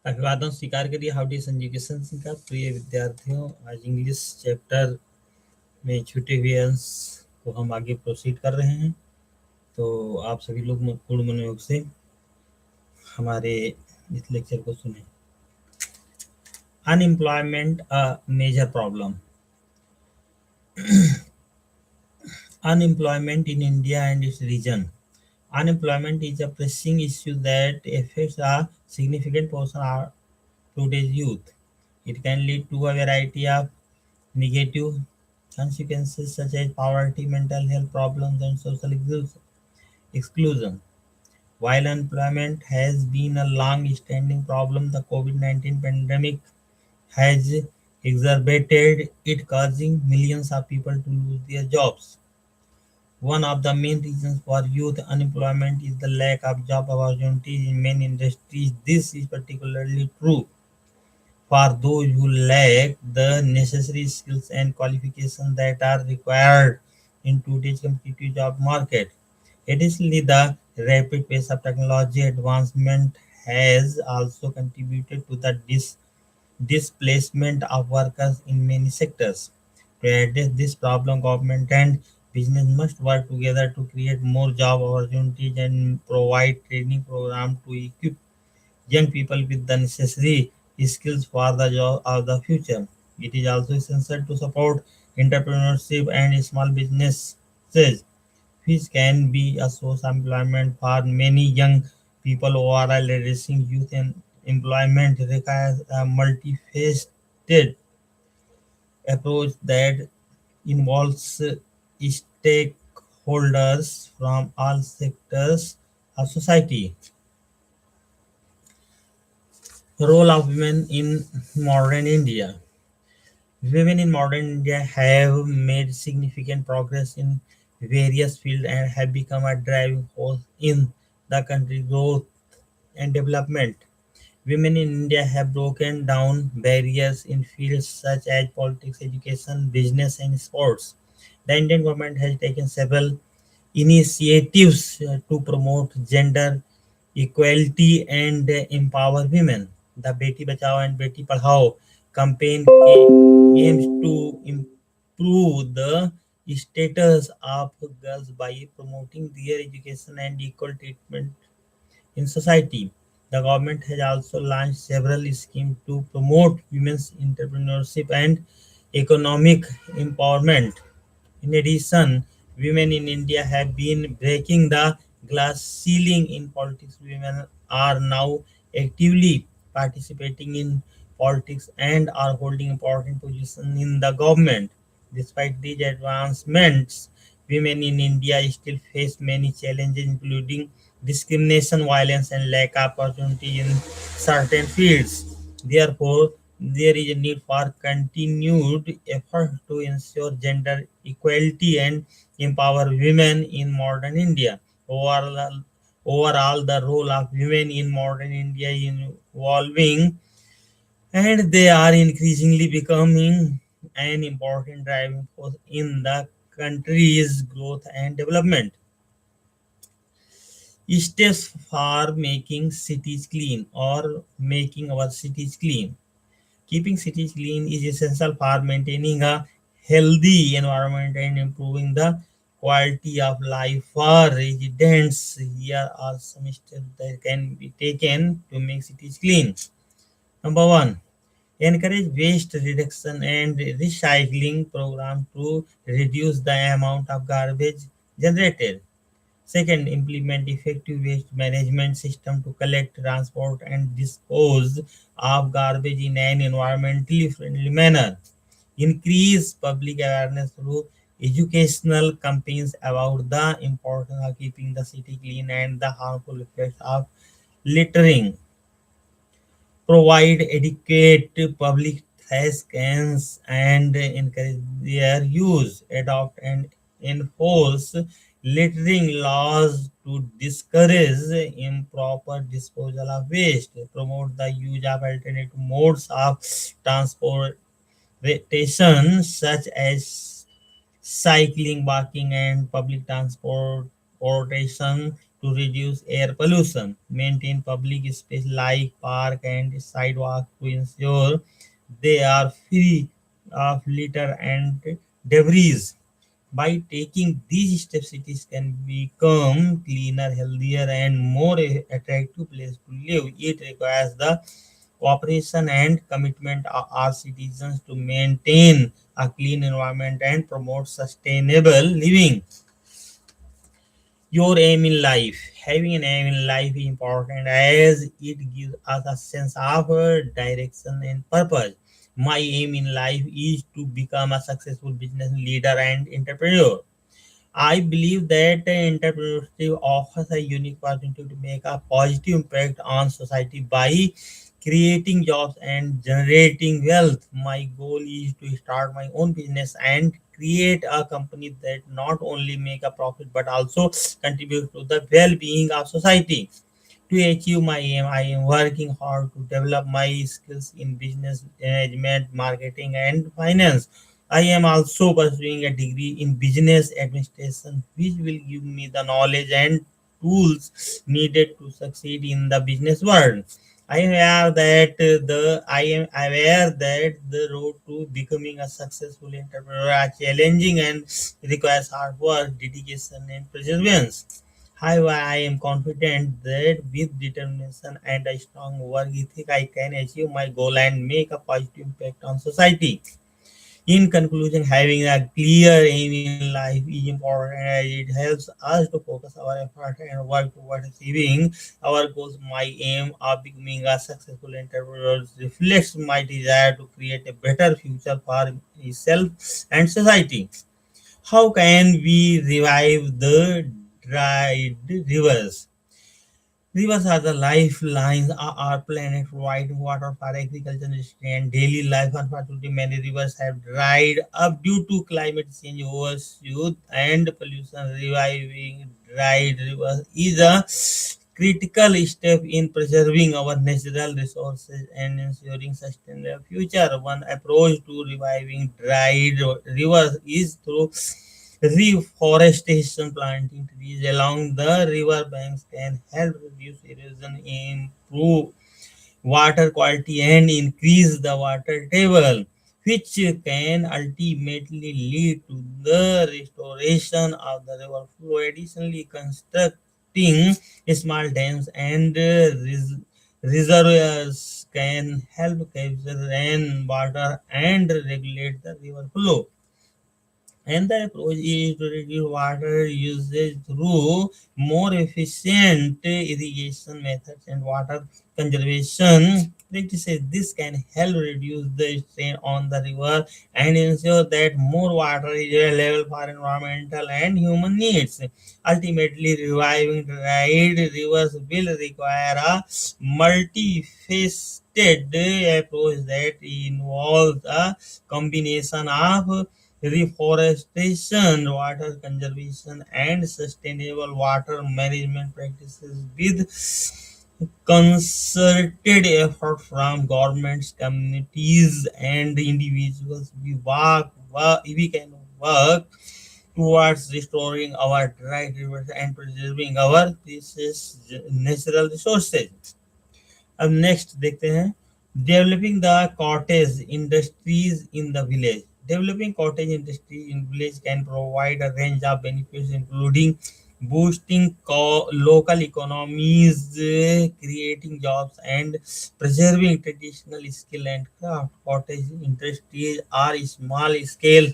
अभिवादन स्वीकार करिए हाउडी संजीव सर का। प्रिय विद्यार्थियों, आज इंग्लिश चैप्टर में छूटे हुए अंश को हम आगे प्रोसीड कर रहे हैं। तो आप सभी लोग पूर्ण मनोयोग से हमारे इस लेक्चर को सुने। Unemployment a major problem. Unemployment in India and its region. Unemployment is a pressing issue that affects a significant portion of today's youth. It can lead to a variety of negative consequences such as poverty, mental health problems, and social exclusion. While unemployment has been a long-standing problem, the COVID-19 pandemic has exacerbated it, causing millions of people to lose their jobs. One of the main reasons for youth unemployment is the lack of job opportunities in many industries. This is particularly true for those who lack the necessary skills and qualifications that are required in today's competitive job market. Additionally, the rapid pace of technology advancement has also contributed to the displacement of workers in many sectors. To address this problem, government and business must work together to create more job opportunities and provide training programs to equip young people with the necessary skills for the job of the future. It is also essential to support entrepreneurship and small businesses, which can be a source of employment for many young people. Overall, addressing youth and employment requires a multifaceted approach that involves stakeholders from all sectors of society. Role of women in modern India. Women in modern India have made significant progress in various fields and have become a driving force in the country's growth and development. Women in India have broken down barriers in fields such as politics, education, business, and sports. The Indian government has taken several initiatives to promote gender equality and empower women. The Beti Bachao and Beti Padhao campaign aims to improve the status of girls by promoting their education and equal treatment in society. The government has also launched several schemes to promote women's entrepreneurship and economic empowerment. In addition, women in India have been breaking the glass ceiling in politics. Women are now actively participating in politics and are holding important positions in the government. Despite these advancements, women in India still face many challenges, including discrimination, violence, and lack of opportunity in certain fields. Therefore, there is a need for continued effort to ensure gender equality and empower women in modern India. Overall, the role of women in modern India is evolving, and they are increasingly becoming an important driving force in the country's growth and development. Steps for making cities clean or making our cities clean. Keeping cities clean is essential for maintaining a healthy environment and improving the quality of life for residents. Here are some steps that can be taken to make cities clean. Number one, encourage waste reduction and recycling program to reduce the amount of garbage generated. Second, implement effective waste management system to collect, transport, and dispose of garbage in an environmentally friendly manner. Increase public awareness through educational campaigns about the importance of keeping the city clean and the harmful effects of littering. Provide adequate public trash cans and encourage their use. Adopt and enforce littering laws to discourage improper disposal of waste. Promote the use of alternative modes of transportation such as cycling, walking, and public transport transportation to reduce air pollution, maintain public space like park and sidewalk to ensure they are free of litter and debris. By taking these steps, cities can become cleaner, healthier, and more attractive place to live. It requires the cooperation and commitment of our citizens to maintain a clean environment and promote sustainable living. Your aim in life. Having an aim in life is important as it gives us a sense of direction and purpose. My aim in life is to become a successful business leader and entrepreneur. I believe that entrepreneurship offers a unique opportunity to make a positive impact on society by creating jobs and generating wealth. My goal is to start my own business and create a company that not only make a profit but also contribute to the well-being of society. To achieve my aim, I am working hard to develop my skills in business management, marketing, and finance. I am also pursuing a degree in business administration, which will give me the knowledge and tools needed to succeed in the business world. I am aware that the road to becoming a successful entrepreneur are challenging and requires hard work, dedication, and perseverance. However, I am confident that with determination and a strong work ethic, I can achieve my goal and make a positive impact on society. In conclusion, having a clear aim in life is important as it helps us to focus our effort and work towards achieving our goals. My aim of becoming a successful entrepreneur reflects my desire to create a better future for myself and society. How can we revive the dried rivers? Rivers are the lifelines of our planet, providing water for agriculture, industry, and daily life. Unfortunately, many rivers have dried up due to climate change, overuse, and pollution. Reviving dried rivers is a critical step in preserving our natural resources and ensuring sustainable future. One approach to reviving dried rivers is through reforestation. Planting trees along the river banks can help reduce erosion, improve water quality, and increase the water table, which can ultimately lead to the restoration of the river flow. Additionally, constructing small dams and reservoirs can help capture rainwater and regulate the river flow. And the approach is to reduce water usage through more efficient irrigation methods and water conservation practices. This can help reduce the strain on the river and ensure that more water is available for environmental and human needs. Ultimately, reviving dried rivers will require a multifaceted approach that involves a combination of reforestation, water conservation, and sustainable water management practices with concerted effort from governments, communities, and individuals. We can work towards restoring our dry rivers and preserving our precious natural resources. अब next देखते हैं developing the cottage industries in the village. Developing cottage industry in village can provide a range of benefits, including boosting local economies, creating jobs, and preserving traditional skill and craft. Cottage industries are small-scale,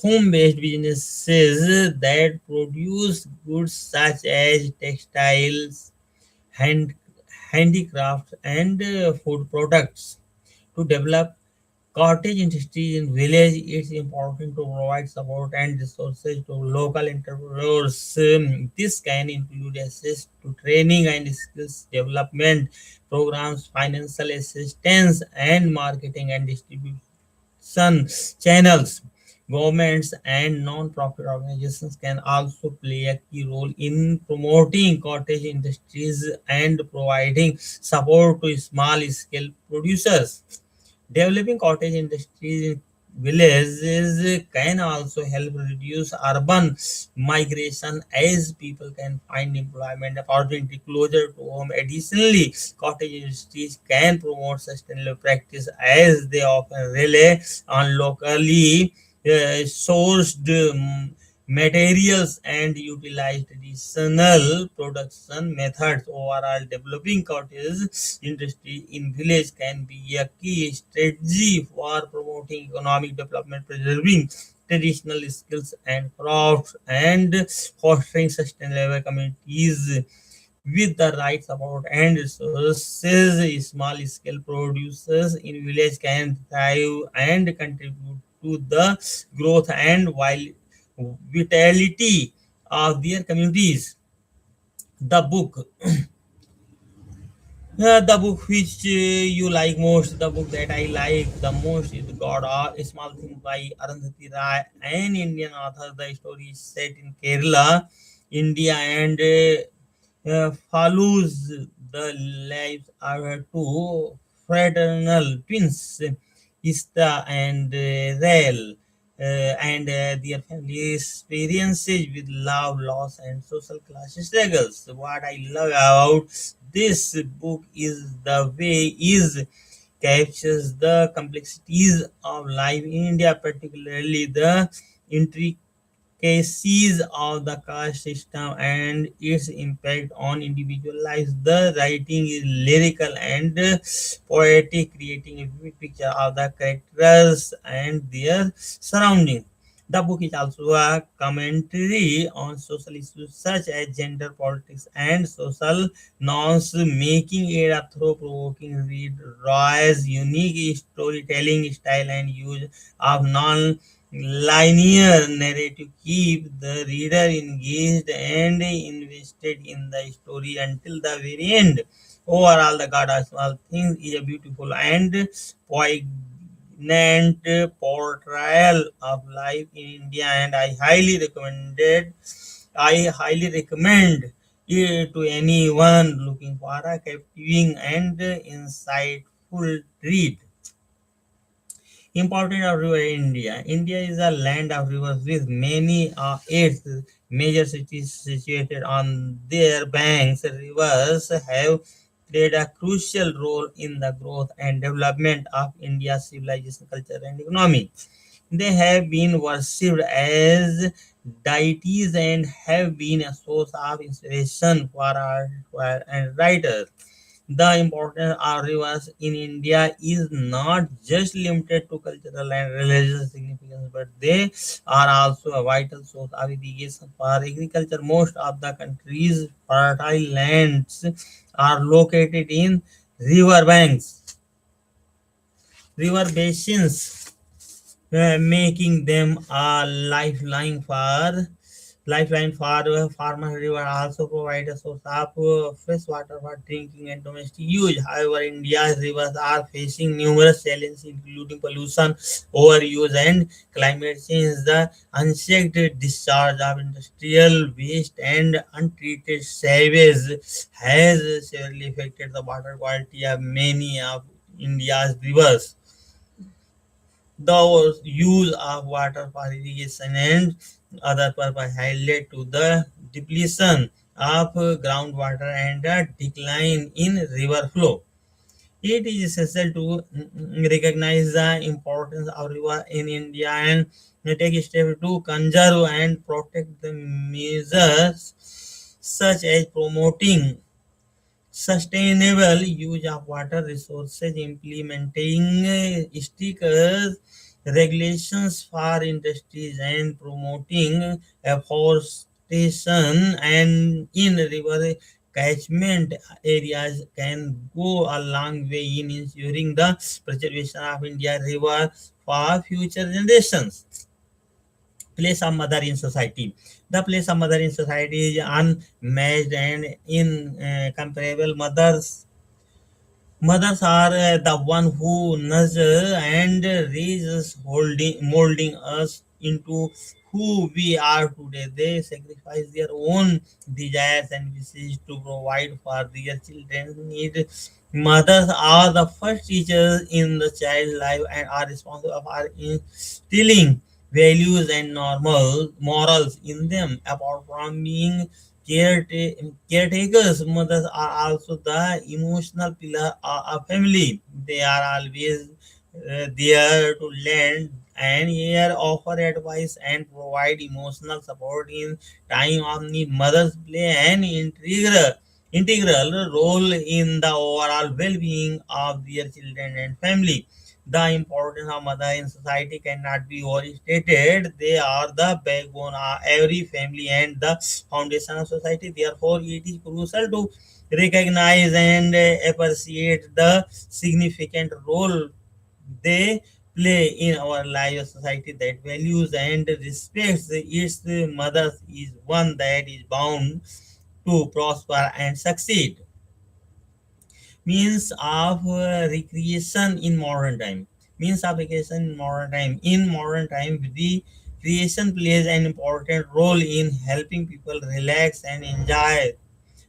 home-based businesses that produce goods such as textiles, hand handicrafts, and food products. To develop cottage industries in village, it's important to provide support and resources to local entrepreneurs. This can include access to training and skills development programs, financial assistance, and marketing and distribution channels. Governments and non-profit organizations can also play a key role in promoting cottage industries and providing support to small-scale producers. Developing cottage industries villages can also help reduce urban migration as people can find employment opportunity closer to home. Additionally, cottage industries can promote sustainable practice as they often rely on locally sourced materials and utilize traditional production methods. Overall, developing cottage industry in village can be a key strategy for promoting economic development, preserving traditional skills and crafts, and fostering sustainable communities. With the right support and resources, small scale producers in village can thrive and contribute to the growth and vitality of their communities. The book, the book which you like most, the book that I like the most is God a Small Thing by Arundhati Rai, an Indian author. The story is set in Kerala, India, and follows the lives of her two fraternal twins, Ista and Rael, and their family experiences with love, loss, and social class struggles. What I love about this book is the way it captures the complexities of life in India, particularly the intricacies of the caste system and its impact on individual lives. The writing is lyrical and poetic, creating a vivid picture of the characters and their surroundings. The book is also a commentary on social issues such as gender politics and social norms, making it a thought-provoking read. Roy's unique storytelling style and use of non-linear narrative keep the reader engaged and invested in the story until the very end. Overall, The God of Small Things is a beautiful and poignant portrayal of life in India, and I highly recommend it to anyone looking for a captivating and insightful read. Important of river India. India is a land of rivers with many eight major cities situated on their banks. Rivers have played a crucial role in the growth and development of India's civilization, culture, and economy. They have been worshipped as deities and have been a source of inspiration for art and writers. The importance of rivers in India is not just limited to cultural and religious significance, but they are also a vital source of irrigation for agriculture. Most of the country's fertile lands are located in river banks, river basins, making them a lifeline for farmers. River also provide a source of fresh water for drinking and domestic use. However, India's rivers are facing numerous challenges, including pollution, overuse, and climate change. The unchecked discharge of industrial waste and untreated sewage has severely affected the water quality of many of India's rivers. The use of water for irrigation and other purposes has led to the depletion of groundwater and a decline in river flow. It is essential to recognize the importance of river in India and take steps to conserve and protect the measures such as promoting sustainable use of water resources, implementing stricter regulations for industries, and promoting afforestation and in river catchment areas can go a long way in ensuring the preservation of India river for future generations. Place of mother in society. The place of mother in society is unmatched and incomparable. Mothers are the one who nurture and raise us, molding us into who we are today. They sacrifice their own desires and wishes to provide for their children's needs. Mothers are the first teachers in the child's life and are responsible for instilling values and normal morals in them. Apart from being caretakers, mothers are also the emotional pillar of a family. They are always there to lend an ear, offer advice, and provide emotional support in time of need. Mothers play an integral role in the overall well-being of their children and family. The importance of mother in society cannot be overstated. They are the backbone of every family and the foundation of society. Therefore, it is crucial to recognize and appreciate the significant role they play in our life. A society that values and respects its mothers is one that is bound to prosper and succeed. Means of recreation in modern time. Means of recreation in modern time. In modern time, the creation plays an important role in helping people relax and enjoy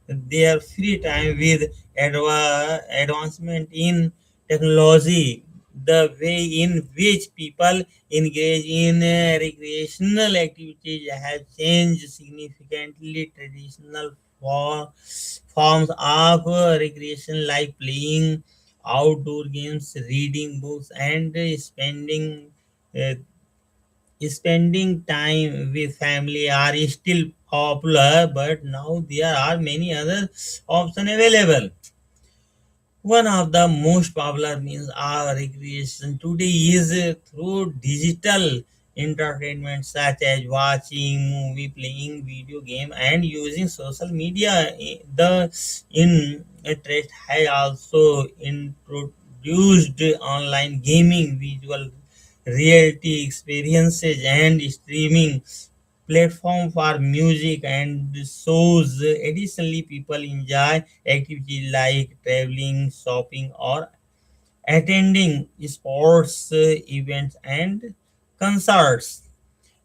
their free time. With advancement in technology, the way in which people engage in recreational activities has changed significantly. Traditional forms of recreation like playing outdoor games, reading books, and uh, spending time with family are still popular, but now there are many other options available. One of the most popular means of recreation today is through digital entertainment such as watching movie, playing video game, and using social media. The interest has also introduced online gaming, visual reality experiences, and streaming platform for music and shows. Additionally, people enjoy activities like traveling, shopping, or attending sports events and concerts.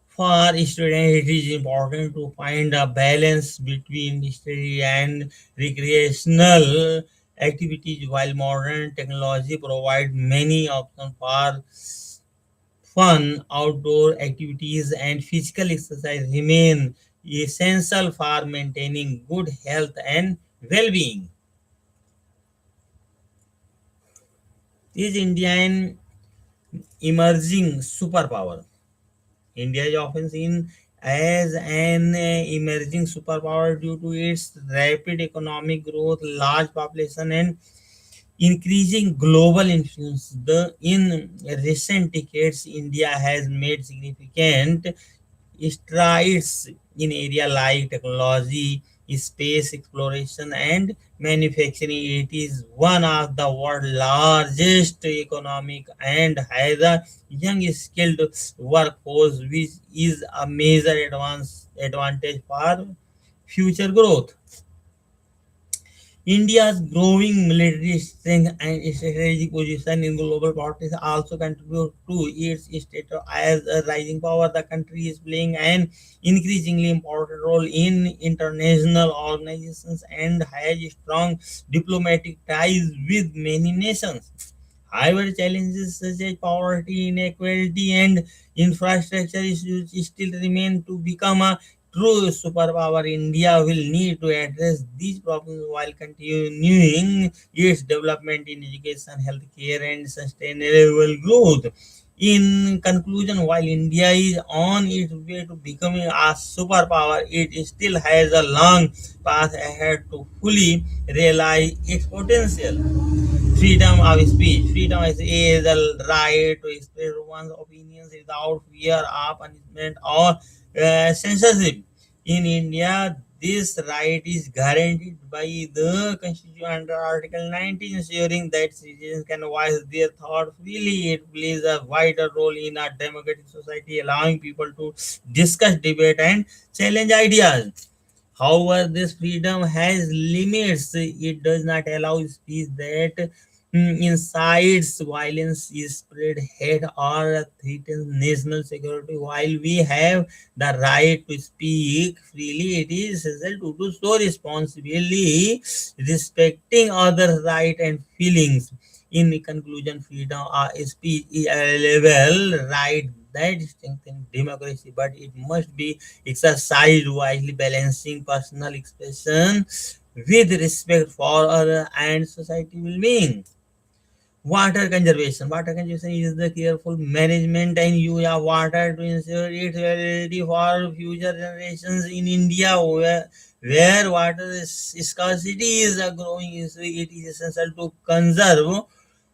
For students, it is important to find a balance between study and recreational activities. While modern technology provides many options for fun, outdoor activities, and physical exercise remain essential for maintaining good health and well-being. Is Indian emerging superpower? India is often seen as an emerging superpower due to its rapid economic growth, large population, and increasing global influence. In recent decades, India has made significant strides in areas like technology, space exploration, and manufacturing. It is one of the world's largest economic and has a young skilled workforce, which is a major advantage for future growth. India's growing military strength and strategic position in global politics also contribute to its status as a rising power. The country is playing an increasingly important role in international organizations and has strong diplomatic ties with many nations. However, challenges such as poverty, inequality, and infrastructure issues still remain. To become a true superpower, India will need to address these problems while continuing its development in education, healthcare, and sustainable growth. In conclusion, while India is on its way to becoming a superpower, it still has a long path ahead to fully realize its potential. Freedom of speech. Freedom is the right to express one's opinions without fear of punishment or censorship. In India, this right is guaranteed by the Constitution under Article 19, ensuring that citizens can voice their thoughts freely. It plays a vital role in a democratic society, allowing people to discuss, debate, and challenge ideas. However, this freedom has limits. It does not allow speech that incites violence, is spread hate, or threatens national security. While we have the right to speak freely, it is essential to do so responsibly, respecting others' right and feelings. In conclusion, freedom of speech is a level right that strengthens democracy, but it must be exercised wisely, balancing personal expression with respect for other and society well-being. Water conservation. Water conservation is the careful management and use of water to ensure its availability for future generations in India, where water scarcity is a growing issue. It is essential to conserve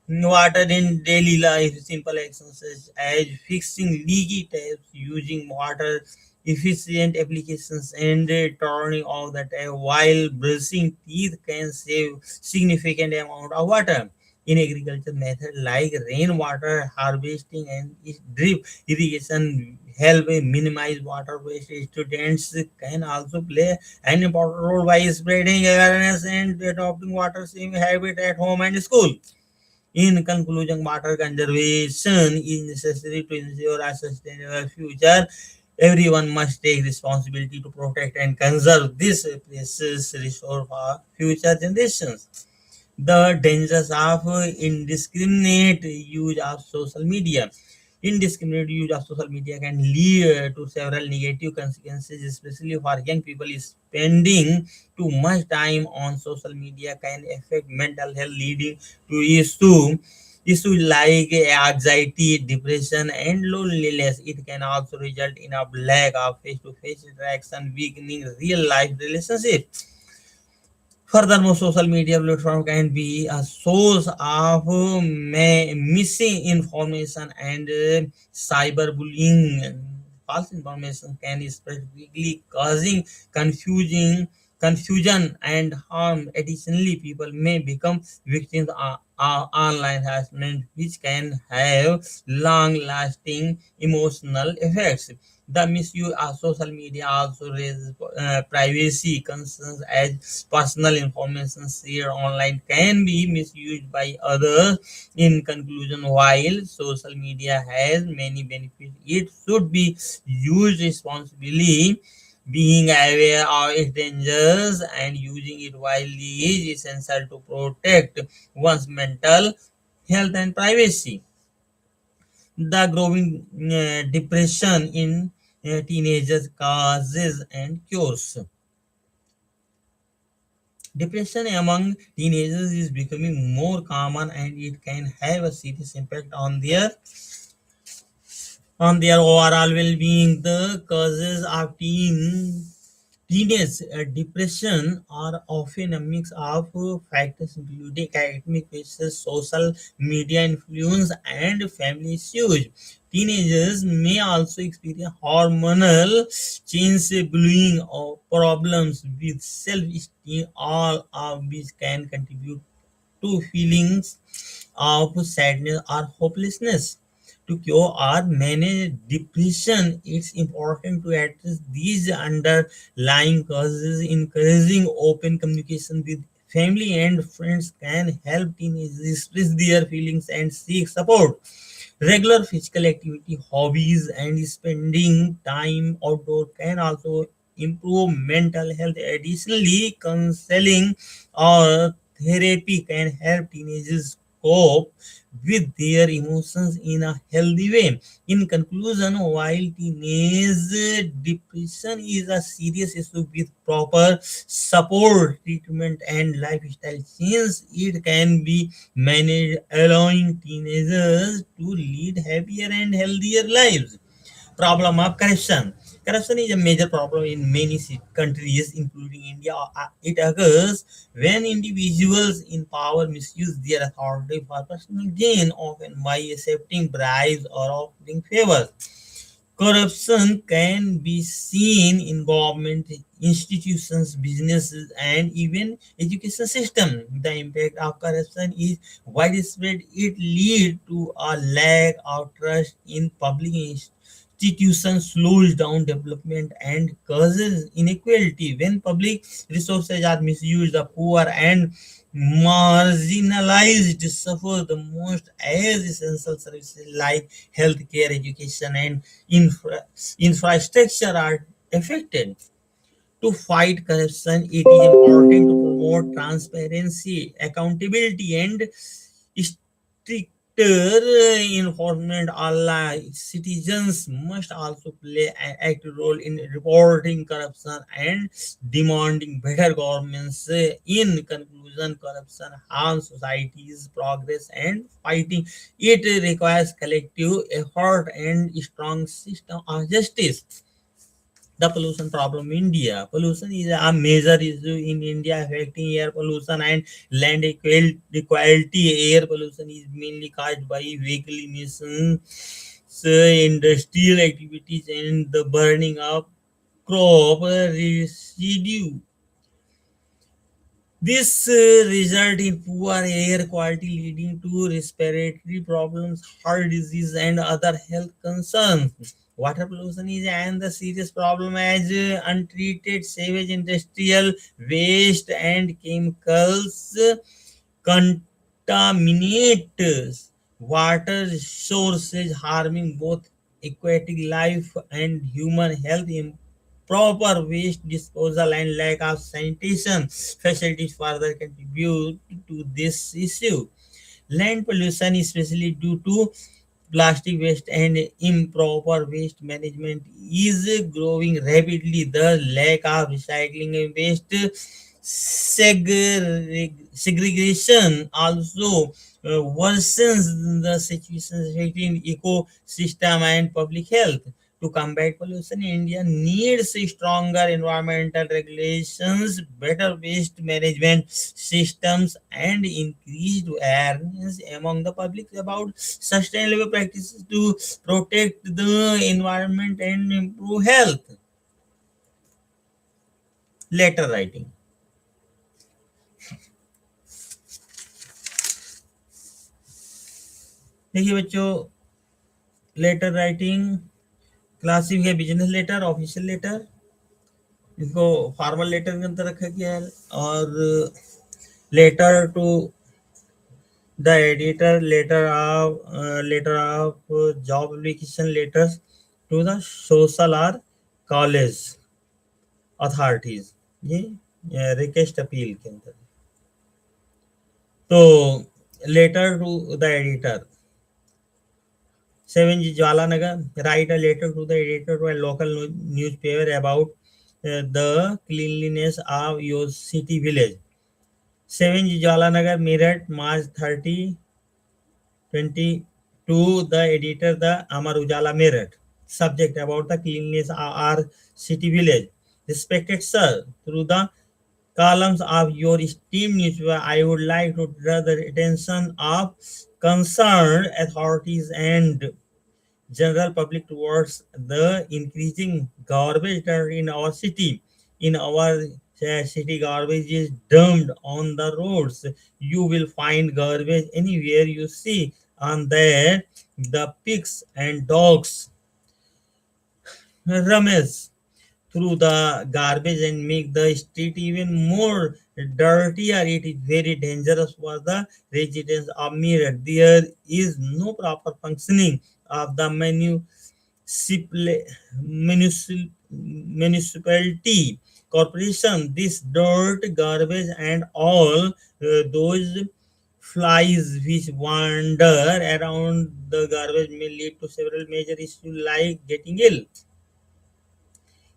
water in daily life. Simple actions such as fixing leaky taps, using water efficient applications, and turning off the tap while brushing teeth can save significant amount of water. In agriculture, methods like rainwater harvesting and drip irrigation help minimize water waste. Students can also play an important role by spreading awareness and adopting water saving habits at home and school. In conclusion, water conservation is necessary to ensure a sustainable future. Everyone must take responsibility to protect and conserve this precious resource for future generations. The dangers of indiscriminate use of social media. Indiscriminate use of social media can lead to several negative consequences, especially for young people. Spending too much time on social media can affect mental health, leading to issues like anxiety, depression, and loneliness. It can also result in a lack of face-to-face interaction, weakening real-life relationships. Furthermore, social media platform can be a source of missing information and cyberbullying. False information can spread quickly, causing confusion and harm. Additionally, people may become victims of online harassment, which can have long-lasting emotional effects. The misuse of social media also raises privacy concerns, as personal information shared online can be misused by others. In conclusion, while social media has many benefits, it should be used responsibly. Being aware of its dangers and using it wisely is essential to protect one's mental health and privacy. The growing depression in teenagers causes and cures. Depression among teenagers is becoming more common, and it can have a serious impact on their overall well-being. The causes of teenage depression are often a mix of factors, including academic pressures, social media influence, and family issues. Teenagers may also experience hormonal change, bullying, or problems with self-esteem, all of which can contribute to feelings of sadness or hopelessness. To cure or manage depression, it's important to address these underlying causes. Encouraging open communication with family and friends can help teenagers express their feelings and seek support. Regular physical activity, hobbies, and spending time outdoor can also improve mental health. Additionally, counseling or therapy can help teenagers cope with their emotions in a healthy way. In conclusion, while teenage depression is a serious issue, with proper support, treatment, and lifestyle change, it can be managed, allowing teenagers to lead happier and healthier lives. Problem of corruption. Corruption is a major problem in many countries, including India. It occurs when individuals in power misuse their authority for personal gain, often by accepting bribes or offering favors. Corruption can be seen in government institutions, businesses, and even education system. The impact of corruption is widespread. It leads to a lack of trust in public institutions, institution slows down development and causes inequality. When public resources are misused, the poor and marginalized suffer the most as essential services like healthcare, education, and infrastructure are affected. To fight corruption, it is important to promote transparency, accountability, and stricter enforcement. All citizens must also play an active role in reporting corruption and demanding better governance. In conclusion, corruption harms society's progress, and fighting it requires collective effort and strong system of justice. The pollution problem in India. Pollution is a major issue in India affecting air pollution and land equality. Air pollution is mainly caused by vehicle emissions, industrial activities, and the burning of crop residue. This result in poor air quality, leading to respiratory problems, heart disease, and other health concerns. Water pollution is another serious problem as untreated sewage, industrial waste, and chemicals contaminate water sources, harming both aquatic life and human health. Improper waste disposal and lack of sanitation facilities further contribute to this issue. Land pollution, especially due to plastic waste and improper waste management, is growing rapidly. The lack of recycling and waste segregation also worsens the situation affecting ecosystem and public health. To combat pollution, India needs stronger environmental regulations, better waste management systems, and increased awareness among the public about sustainable practices to protect the environment and improve health. Letter writing. देखिए बच्चों, letter writing classic है, business letter, official letter, इसको formal letter के अंदर रखा गया है, और letter to the editor, letter of job application, letters to the social और कॉलेज अथॉरिटीज, ये रिक्वेस्ट अपील के अंदर. तो letter to the editor. 7 Jalanagar, write a letter to the editor to a local newspaper about the cleanliness of your city village. 7 Jalanagar, Meerut, March 30, 20, to the editor, the Amar Ujala Meerut. Subject about the cleanliness of our city village. Respected sir, through the columns of your esteemed newspaper, I would like to draw the attention of concerned authorities and general public towards the increasing garbage in our city. In our city, garbage is dumped on the roads. You will find garbage anywhere you see. On that, the pigs and dogs rummage through the garbage and make the street even more dirtier. It is very dangerous for the residents of Mirror. There is no proper functioning of the municipality corporation. This dirt, garbage, and all those flies which wander around the garbage may lead to several major issues like getting ill.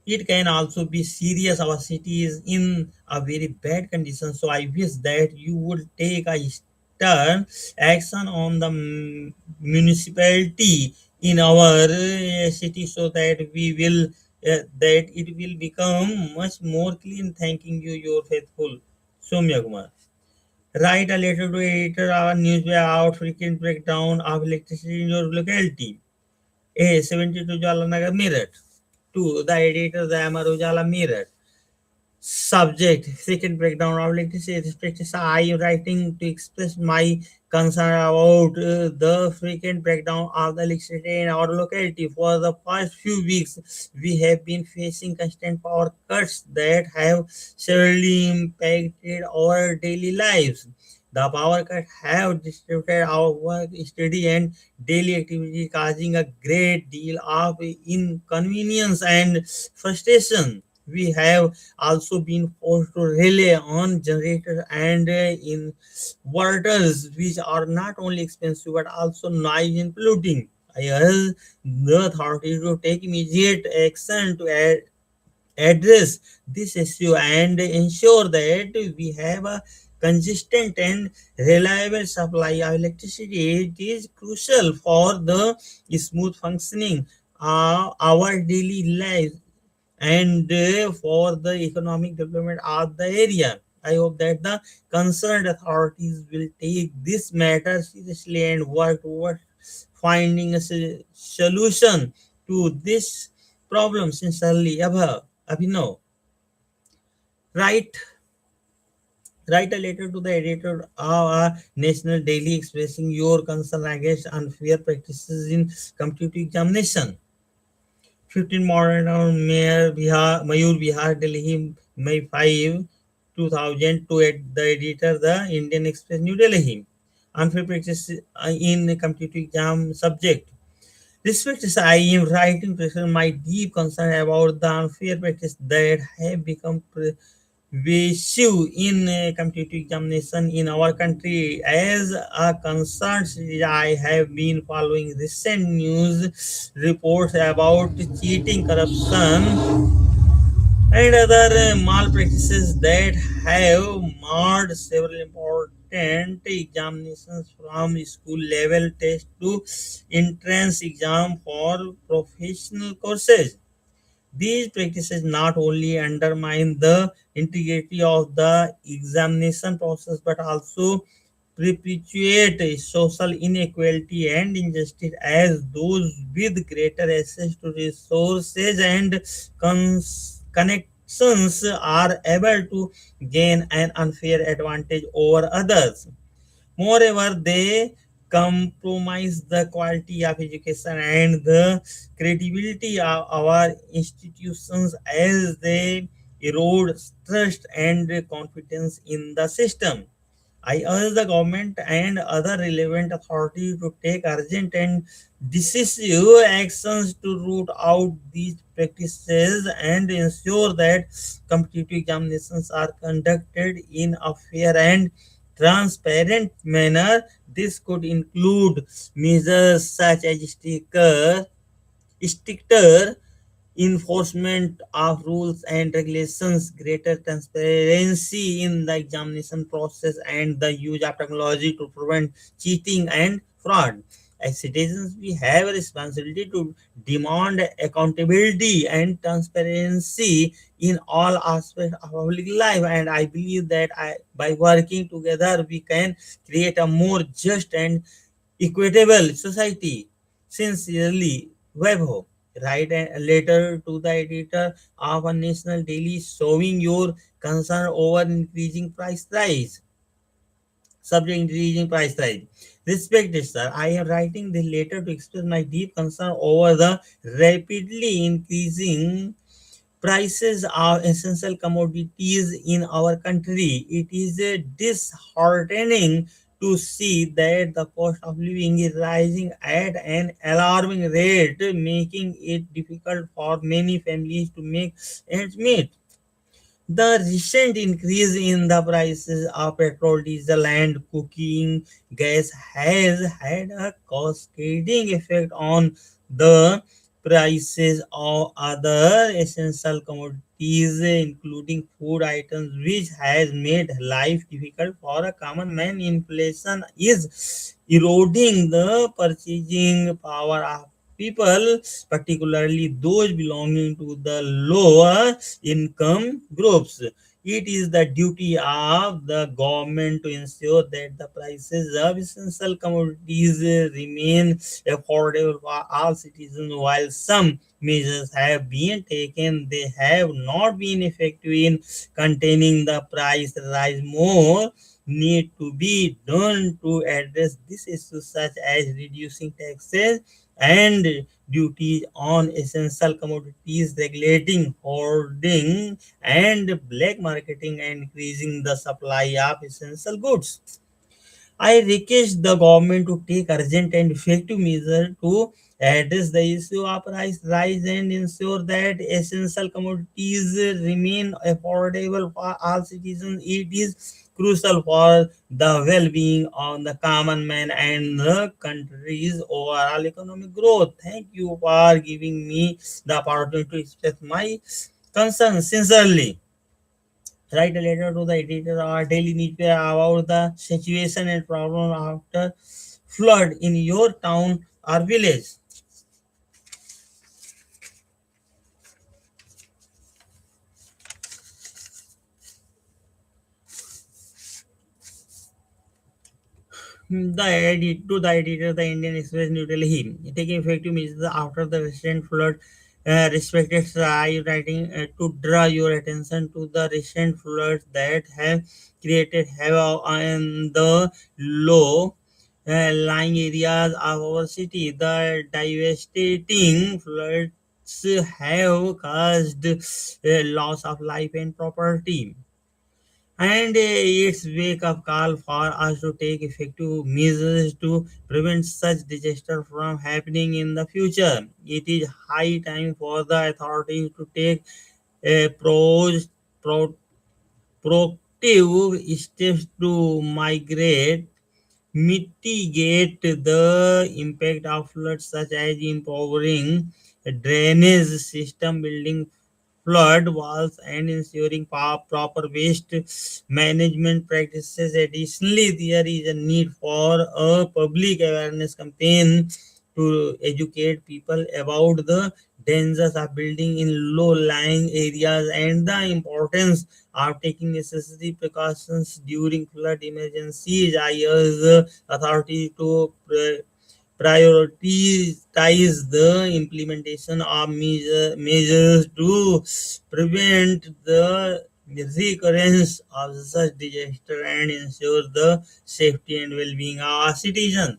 It can also be serious. Our city is in a very bad condition, so I wish that you would take a stern action on the municipality in our city so that we will that it will become much more clean. Thanking you, your faithful Somya Kumar. Write a letter to editor our newspaper out frequent breakdown of electricity in your locality. A 72 Jalanagar Meerut. To the editor, the Amar Ujala Meerut. Subject, second breakdown of electricity practice. I am writing to express my concern about the frequent breakdown of the electricity in our locality. For the past few weeks, we have been facing constant power cuts that have severely impacted our daily lives. The power cuts have disrupted our work, study, and daily activity, causing a great deal of inconvenience and frustration. We have also been forced to rely on generators and inverters, which are not only expensive but also noise and polluting. I urge the authorities to take immediate action to address this issue and ensure that we have a consistent and reliable supply of electricity. It is crucial for the smooth functioning of our daily lives and for the economic development of the area. I hope that the concerned authorities will take this matter seriously and work towards finding a solution to this problem. Sincerely, Abhinav. Write, write a letter to the editor of a national daily expressing your concern against unfair practices in competitive examination. 15 modern Mayor Bihar, Mayur Bihar, Delhi, May 5, 2002, at the editor, The Indian Express, New Delhi. Unfair practice in competitive exam subject. Respect is I am writing to my deep concern about the unfair practice that have become issue in competitive examination in our country. As a concerned citizen, I have been following recent news reports about cheating, corruption, and other malpractices that have marred several important examinations from school level test to entrance exam for professional courses. These practices not only undermine the integrity of the examination process but also perpetuate social inequality and injustice, as those with greater access to resources and connections are able to gain an unfair advantage over others. Moreover, they compromise the quality of education and the credibility of our institutions, as they erode trust and confidence in the system. I urge the government and other relevant authorities to take urgent and decisive actions to root out these practices and ensure that competitive examinations are conducted in a fair and transparent manner. This could include measures such as stricter enforcement of rules and regulations, greater transparency in the examination process, and the use of technology to prevent cheating and fraud. As citizens, we have a responsibility to demand accountability and transparency in all aspects of public life. And I believe that by working together, we can create a more just and equitable society. Sincerely, Vaibhav. Write a letter to the editor of a national daily showing your concern over increasing price rise. Subject, increasing price rise. Respected sir, I am writing this letter to express my deep concern over the rapidly increasing prices of essential commodities in our country. It is disheartening to see that the cost of living is rising at an alarming rate, making it difficult for many families to make ends meet. The recent increase in the prices of petrol, diesel, and cooking gas has had a cascading effect on the prices of other essential commodities, including food items, which has made life difficult for a common man. Inflation is eroding the purchasing power of people, particularly those belonging to the lower income groups. It is the duty of the government to ensure that the prices of essential commodities remain affordable for all citizens. While some measures have been taken, they have not been effective in containing the price rise. More need to be done to address this issue, such as reducing taxes and duties on essential commodities, regulating hoarding and black marketing, and increasing the supply of essential goods. I request the government to take urgent and effective measures to address the issue of price rise and ensure that essential commodities remain affordable for all citizens. It is crucial for the well-being of the common man and the country's overall economic growth. Thank you for giving me the opportunity to express my concerns sincerely. Write a letter to the editor or daily newspaper about the situation and problem after flood in your town or village. The editor, the Indian Express, New Delhi, taking effective measures after the recent flood. Respected sir, I writing to draw your attention to the recent floods that have created havoc in the low lying areas of our city. The devastating floods have caused loss of life and property, and its wake up call for us to take effective measures to prevent such disaster from happening in the future. It is high time for the authorities to take pro, proactive steps to mitigate the impact of floods, such as empowering drainage system, building flood walls, and ensuring proper waste management practices. Additionally, there is a need for a public awareness campaign to educate people about the dangers of building in low-lying areas and the importance of taking necessary precautions during flood emergencies. I urge the authority to prioritize the implementation of measures to prevent the recurrence of such disaster and ensure the safety and well-being of our citizens.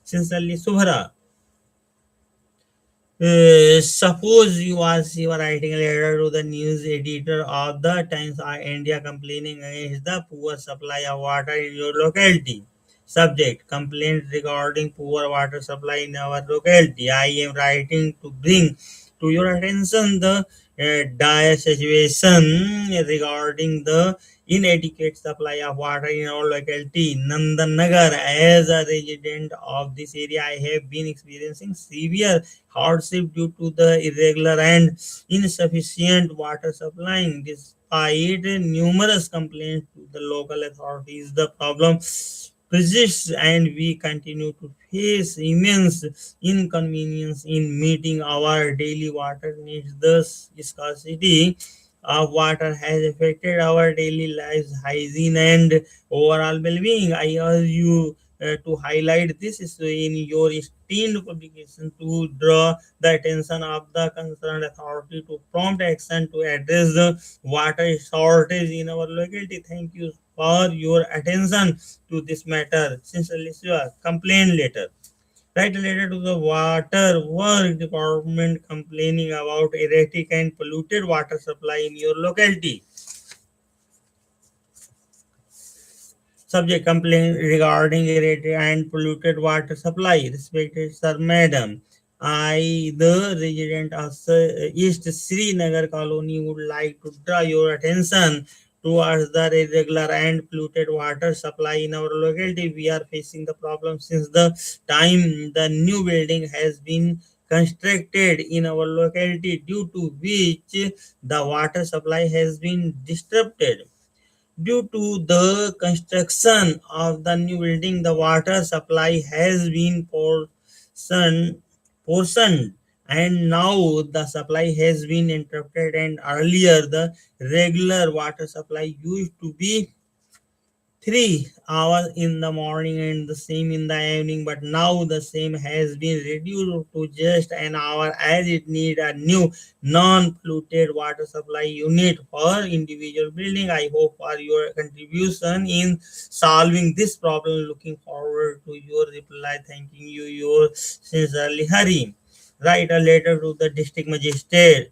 Sincerely, Subhara. Suppose you are writing a letter to the news editor of the Times of India complaining against the poor supply of water in your locality. Subject: complaint regarding poor water supply in our locality. I am writing to bring to your attention the dire situation regarding the inadequate supply of water in our locality, Nandanagar. As a resident of this area, I have been experiencing severe hardship due to the irregular and insufficient water supplying. Despite numerous complaints to the local authorities, the problem persists and we continue to face immense inconvenience in meeting our daily water needs. Thus, scarcity of water has affected our daily lives, hygiene, and overall well-being. I urge you to highlight this issue in your esteemed publication to draw the attention of the concerned authority to prompt action to address the water shortage in our locality. Thank you for your attention to this matter. Sincerely, sir. Complain later. Write a letter to the water work department complaining about erratic and polluted water supply in your locality. Subject: complaint regarding irritated and polluted water supply. Respected Sir, Madam, I, the resident of East Srinagar colony, would like to draw your attention towards the irregular and polluted water supply in our locality. We are facing the problem since the time the new building has been constructed in our locality, due to which the water supply has been disrupted. Due to the construction of the new building, the water supply has been portioned and now the supply has been interrupted, and earlier the regular water supply used to be 3 hours in the morning and the same in the evening, but now the same has been reduced to just an hour as it need a new non-polluted water supply unit for individual building. I hope for your contribution in solving this problem. Looking forward to your reply. Thanking you, your sincerely Hari. Write a letter to the district magistrate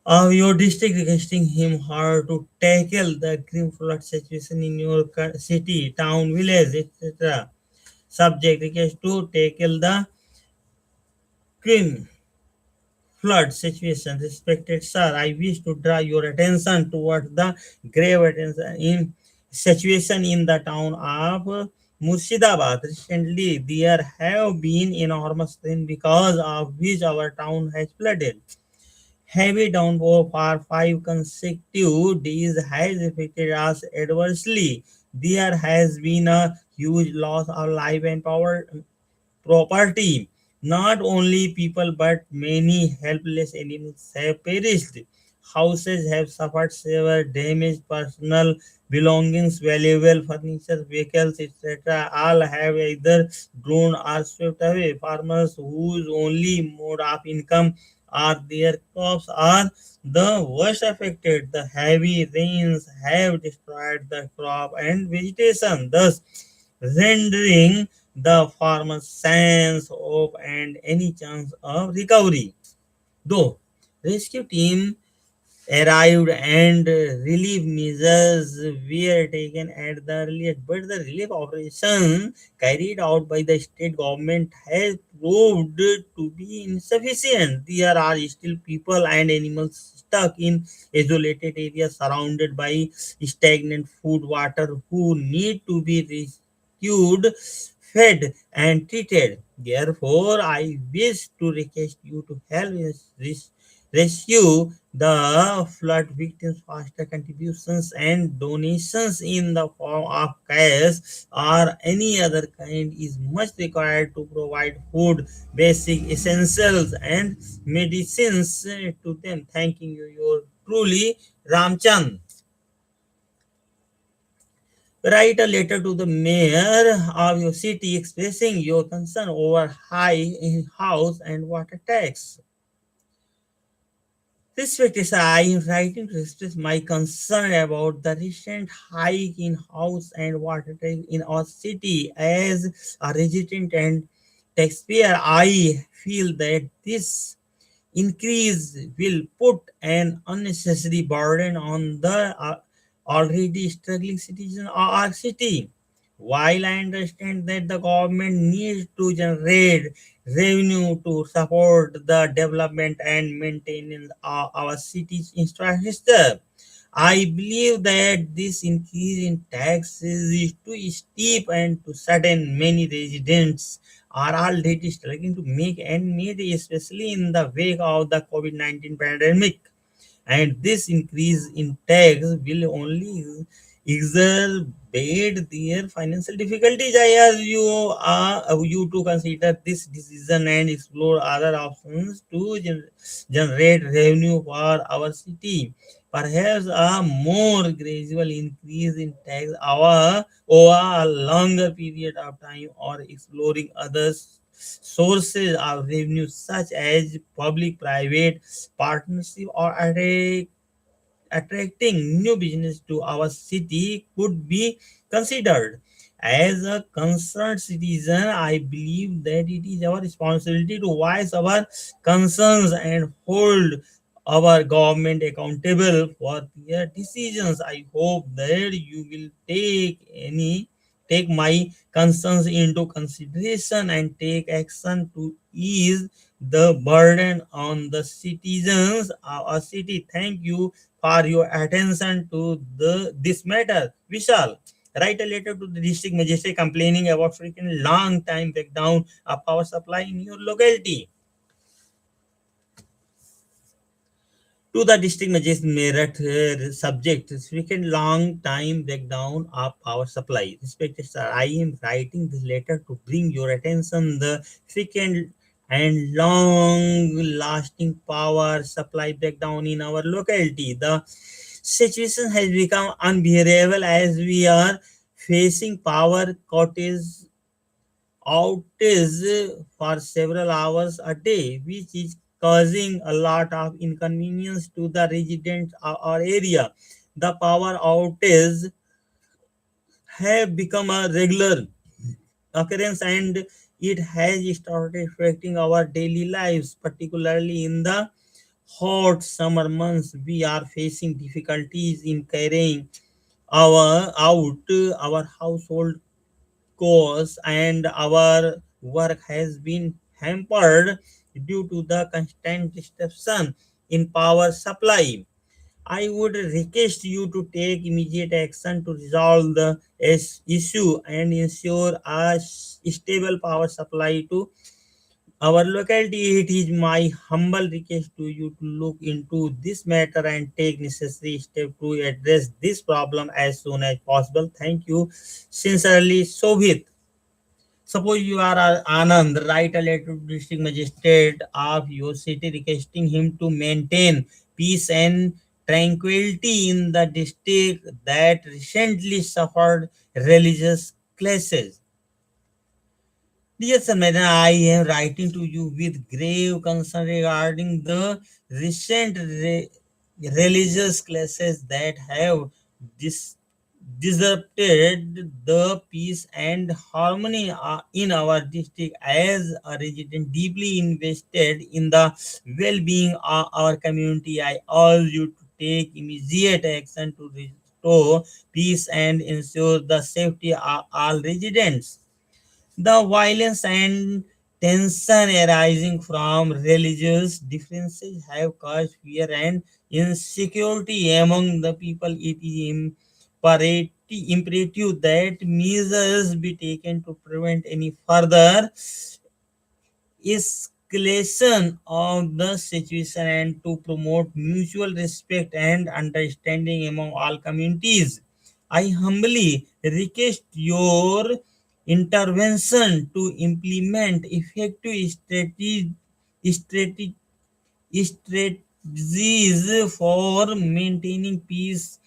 of your district requesting him her to tackle the grim flood situation in your city, town, village, etc. Subject request to tackle the grim flood situation. Respected sir, I wish to draw your attention toward the grave attention in situation in the town of Murshidabad. Recently, there have been enormous rain because of which our town has flooded. Heavy downpour for 5 consecutive days has affected us adversely. There has been a huge loss of life and property. Not only people but many helpless animals have perished. Houses have suffered severe damage, personal belongings, valuable furniture, vehicles, etc. all have either drowned or swept away. Farmers whose only mode of income are their crops are the worst affected. The heavy rains have destroyed the crop and vegetation, thus rendering the farmer's sense of and any chance of recovery. Though rescue team arrived and relief measures were taken at the earliest, but the relief operation carried out by the state government has proved to be insufficient. There are still people and animals stuck in isolated areas surrounded by stagnant food water who need to be rescued, fed, and treated. Therefore, I wish to request you to help us rescue the flood victims. Faster contributions and donations in the form of cash or any other kind is much required to provide food, basic essentials, and medicines to them. Thanking you, your truly Ramchand. Write a letter to the mayor of your city expressing your concern over high house and water tax. Respected sir, I am writing to express my concern about the recent hike in house and water tax in our city. As a resident and taxpayer, I feel that this increase will put an unnecessary burden on the already struggling citizens of our city. While I understand that the government needs to generate revenue to support the development and maintenance of our city's infrastructure, I believe that this increase in taxes is too steep and to certain many residents are already struggling to make ends meet, especially in the wake of the COVID-19 pandemic. And this increase in tax will only exacerbate their financial difficulties. I urge you to consider this decision and explore other options to generate revenue for our city. Perhaps a more gradual increase in tax over a longer period of time, or exploring other sources of revenue such as public-private partnership or attracting new business to our city could be considered. As a concerned citizen, I believe that it is our responsibility to voice our concerns and hold our government accountable for their decisions. I hope that you will take my concerns into consideration and take action to ease the burden on the citizens of our city. Thank you for your attention to this matter. Vishal, write a letter to the district magistrate complaining about frequent long time breakdown of power supply in your locality. To the district magistrate merit subject frequent long time breakdown of power supply. Respected sir, I am writing this letter to bring your attention the frequent and long lasting power supply breakdown in our locality. The situation has become unbearable as we are facing power outage for several hours a day, which is causing a lot of inconvenience to the residents of our area. The power outage have become a regular occurrence and it has started affecting our daily lives, particularly in the hot summer months. We are facing difficulties in carrying our household chores and our work has been hampered due to the constant disruption in power supply. I would request you to take immediate action to resolve the issue and ensure a stable power supply to our locality. It is my humble request to you to look into this matter and take necessary steps to address this problem as soon as possible. Thank you. Sincerely, Soviet. Suppose you are Anand, write a letter to district magistrate of your city requesting him to maintain peace and tranquility in the district that recently suffered religious clashes. Dear Sir, Madam, I am writing to you with grave concern regarding the recent religious clashes that have dis- disrupted the peace and harmony in our district. As a resident deeply invested in the well-being of our community, I urge you to take immediate action to restore peace and ensure the safety of all residents. The violence and tension arising from religious differences have caused fear and insecurity among the people. It is imperative that measures be taken to prevent any further escalation of the situation and to promote mutual respect and understanding among all communities. I humbly request your intervention to implement effective strategies strategies for maintaining peace,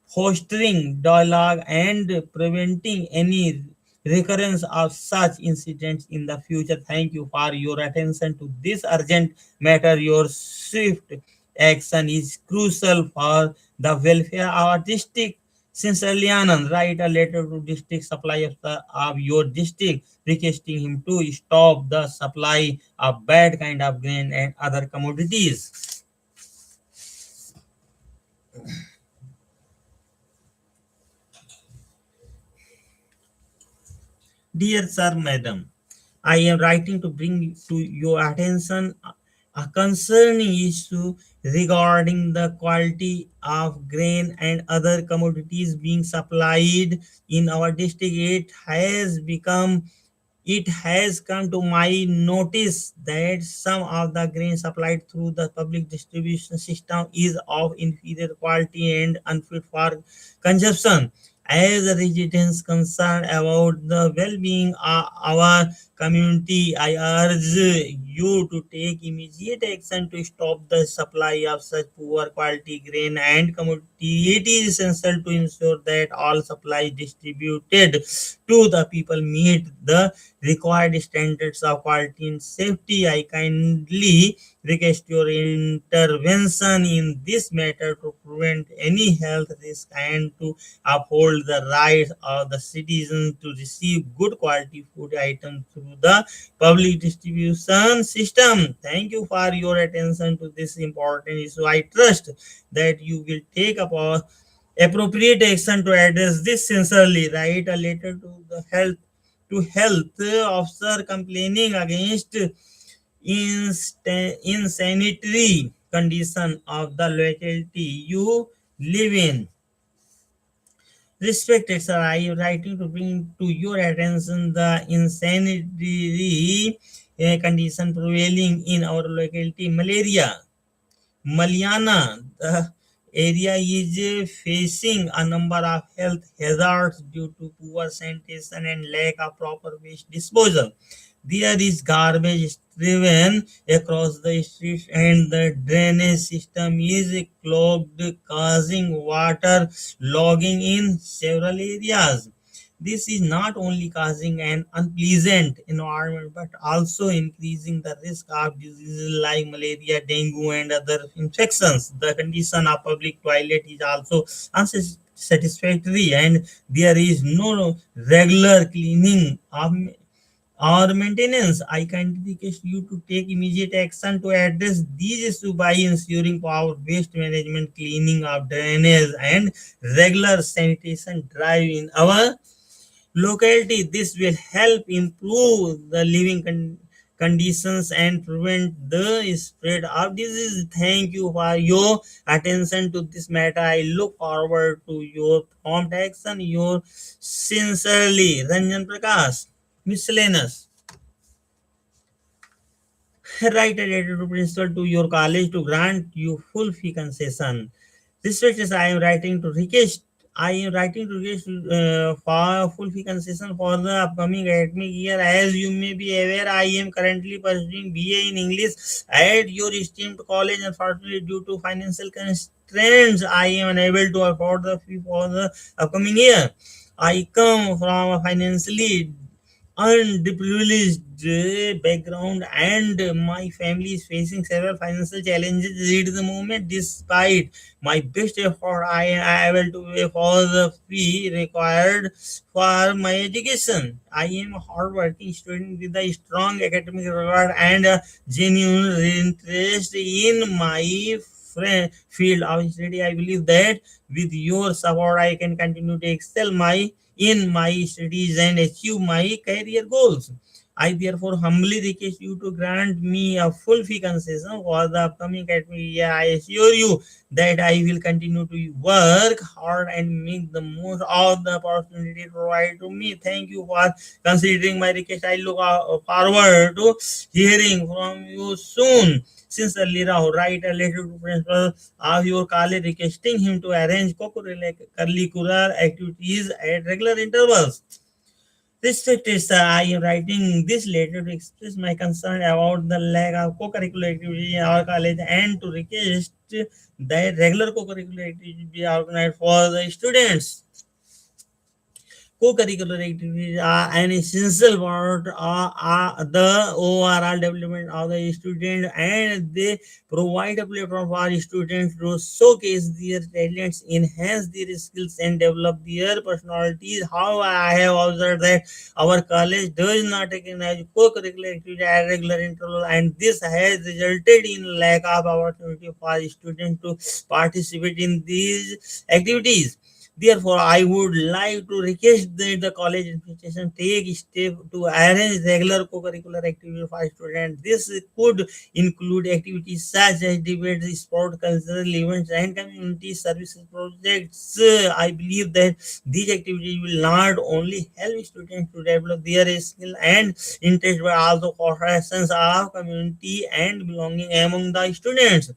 fostering dialogue, and preventing any recurrence of such incidents in the future. Thank you for your attention to this urgent matter. Your swift action is crucial for the welfare of our district. Sincerely, Anand, write a letter to district supply of your district requesting him to stop the supply of bad kind of grain and other commodities. Dear Sir, Madam, I am writing to bring to your attention a concerning issue regarding the quality of grain and other commodities being supplied in our district. It has come to my notice that some of the grain supplied through the public distribution system is of inferior quality and unfit for consumption. As a residents concerned about the well-being of our community, I urge you to take immediate action to stop the supply of such poor quality grain and commodity. It is essential to ensure that all supplies distributed to the people meet the required standards of quality and safety. I kindly request your intervention in this matter to prevent any health risk and to uphold the rights of the citizens to receive good quality food items through the public distribution system. Thank you for your attention to this important issue. I trust that you will take up appropriate action to address this. Sincerely, write a letter to health officer complaining against insanitary condition of the locality you live in. Respected sir, I am writing to bring to your attention the insanitary condition prevailing in our locality. Maliana, the area is facing a number of health hazards due to poor sanitation and lack of proper waste disposal. There is garbage strewn across the streets and the drainage system is clogged, causing water logging in several areas. This is not only causing an unpleasant environment but also increasing the risk of diseases like malaria, dengue, and other infections. The condition of public toilet is also unsatisfactory, and there is no regular cleaning of or maintenance. I kindly request you to take immediate action to address these issues by ensuring power waste management, cleaning of drainage, and regular sanitation drive in our locality. This will help improve the living conditions and prevent the spread of disease. Thank you for your attention to this matter. I look forward to your prompt action. Your sincerely, Ranjan Prakash. Miscellaneous. Write a letter to principal to your college to grant you full fee concession. This is I am writing to request. I am writing to request for full fee concession for the upcoming academic year. As you may be aware, I am currently pursuing BA in English at your esteemed college. Unfortunately, due to financial constraints, I am unable to afford the fee for the upcoming year. I come from a financially underprivileged background, and my family is facing several financial challenges at the moment. Despite my best effort, I am able to pay for the fee required for my education. I am a hardworking student with a strong academic record and a genuine interest in my field of study. I believe that with your support, I can continue to excel my studies and achieve my career goals. I therefore humbly request you to grant me a full fee concession for the upcoming academic year. I assure you that I will continue to work hard and make the most of the opportunity provided to me. Thank you for considering my request. I look forward to hearing from you soon. Sincerely, Rahul, write a letter to principal of your college requesting him to arrange co-curricular activities at regular intervals. Respected sir, I am writing this letter to express my concern about the lack of co-curricular activity in our college and to request that regular co-curricular activity be organized for the students. Co-curricular activities are an essential part of the overall development of the student, and they provide a platform for students to showcase their talents, enhance their skills, and develop their personalities. However, I have observed that our college does not recognize co-curricular activity at regular intervals, and this has resulted in lack of opportunity for students to participate in these activities. Therefore, I would like to request that the college administration take step to arrange regular co-curricular activities for students. This could include activities such as debates, sport, cultural events, and community services projects. I believe that these activities will not only help students to develop their skill and interest, but also foster a sense of community and belonging among the students.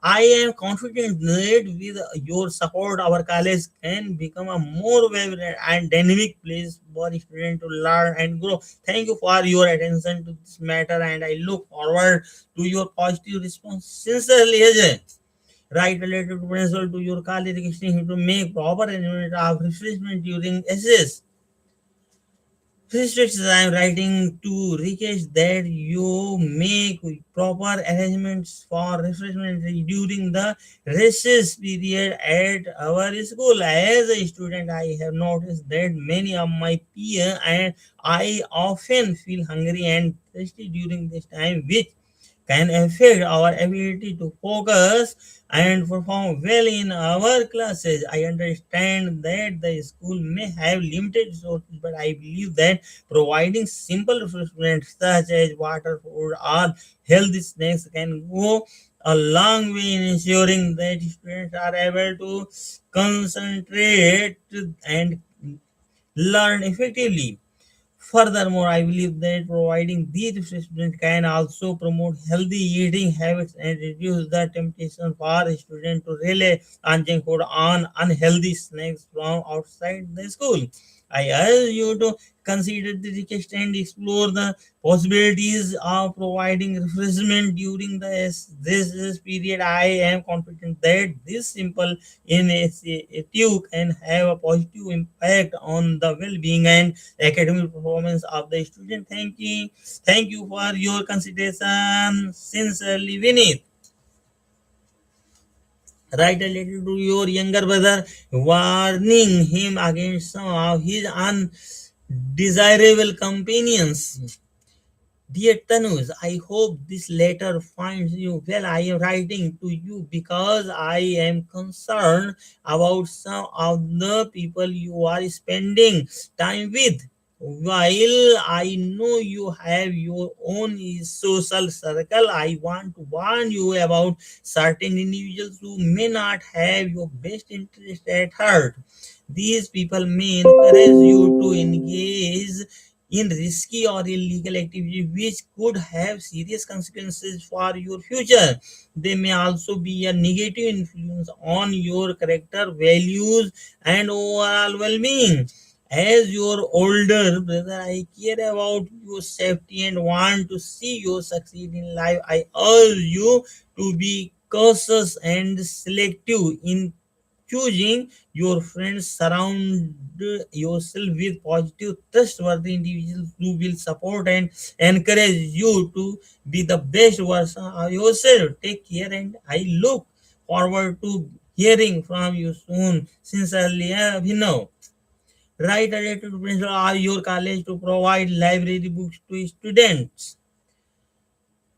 I am confident that with your support, our college can become a more vibrant and dynamic place for students to learn and grow. Thank you for your attention to this matter, and I look forward to your positive response. Sincerely, Ajay. Write a letter to principal to your college requesting him to make proper arrangement of refreshment during SS. Restrictions I am writing to request that you make proper arrangements for refreshment during the recess period at our school. As a student, I have noticed that many of my peers and I often feel hungry and thirsty during this time, which can affect our ability to focus and perform well in our classes. I understand that the school may have limited resources, but I believe that providing simple refreshments such as water, food, or healthy snacks can go a long way in ensuring that students are able to concentrate and learn effectively. Furthermore, I believe that providing these refreshments can also promote healthy eating habits and reduce the temptation for students to rely on junk food on unhealthy snacks from outside the school. I urge you to consider the request and explore the possibilities of providing refreshment during this period. I am confident that this simple initiative can have a positive impact on the well-being and academic performance of the student. Thank you for your consideration. Sincerely, Vinith. Write a letter to your younger brother, warning him against some of his undesirable companions. Dear Tanuj, I hope this letter finds you well. I am writing to you because I am concerned about some of the people you are spending time with. While I know you have your own social circle, I want to warn you about certain individuals who may not have your best interest at heart. These people may encourage you to engage in risky or illegal activity which could have serious consequences for your future. They may also be a negative influence on your character, values, and overall well being. As your older brother, I care about your safety and want to see you succeed in life. I urge you to be cautious and selective in choosing your friends. Surround yourself with positive, trustworthy individuals who will support and encourage you to be the best version of yourself. Take care, and I look forward to hearing from you soon. Sincerely, Abhinav. Write a letter to principal or your college to provide library books to students.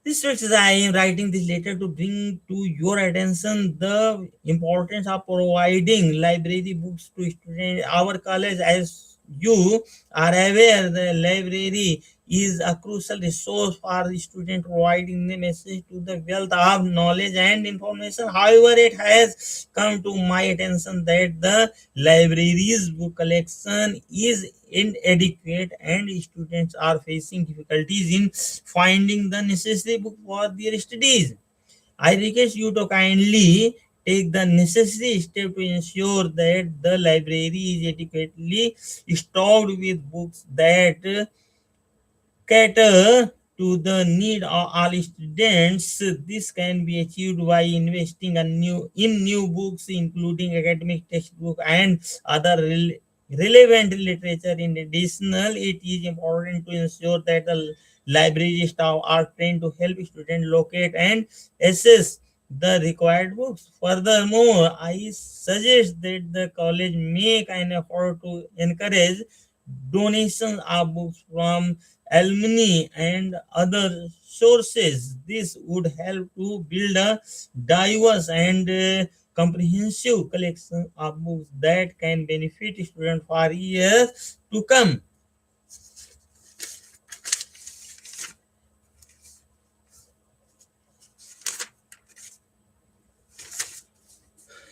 This is I am writing this letter to bring to your attention the importance of providing library books to students. Our college, as you are aware, the library is a crucial resource for the student, providing the message to the wealth of knowledge and information. However, it has come to my attention that the library's book collection is inadequate and students are facing difficulties in finding the necessary book for their studies. I request you to kindly take the necessary step to ensure that the library is adequately stocked with books that cater to the need of all students. This can be achieved by investing in new books, including academic textbook and other relevant literature. In addition, it is important to ensure that the library staff are trained to help students locate and assess the required books. Furthermore, I suggest that the college make an effort to encourage donations of books from alumni and other sources. This would help to build a diverse and comprehensive collection of books that can benefit students for years to come.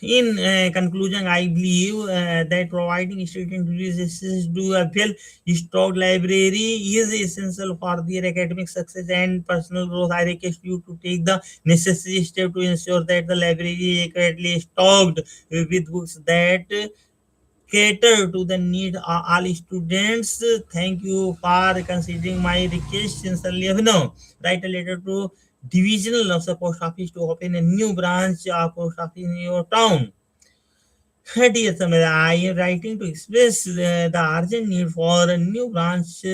In conclusion, I believe that providing students with access to a well-stocked library is essential for their academic success and personal growth. I request you to take the necessary step to ensure that the library is accurately stocked with books that cater to the need of all students. Thank you for considering my request. Sincerely, Abhinav. Write a letter to divisional of the post office to open a new branch of post office in your town. Dear Samir, I am writing to express the urgent need for a new branch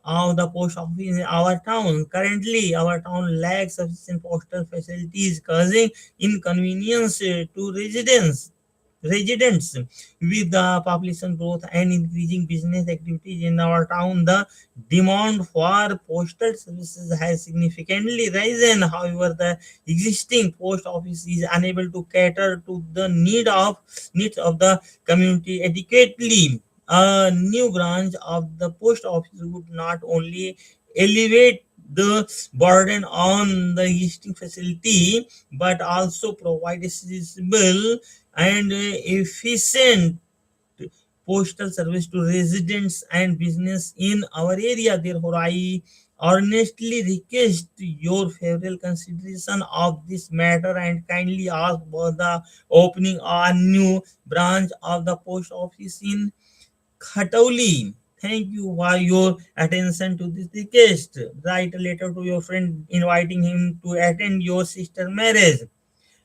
of the post office in our town. Currently, our town lacks sufficient postal facilities, causing inconvenience to residents. With the population growth and increasing business activities in our town, the demand for postal services has significantly risen. However, the existing post office is unable to cater to the needs of the community adequately. A new branch of the post office would not only elevate the burden on the existing facility but also provide accessible and efficient postal service to residents and business in our area. Therefore, I earnestly request your favorable consideration of this matter and kindly ask for the opening a new branch of the post office in Khatoli. Thank you for your attention to this request. Write a letter to your friend inviting him to attend your sister marriage.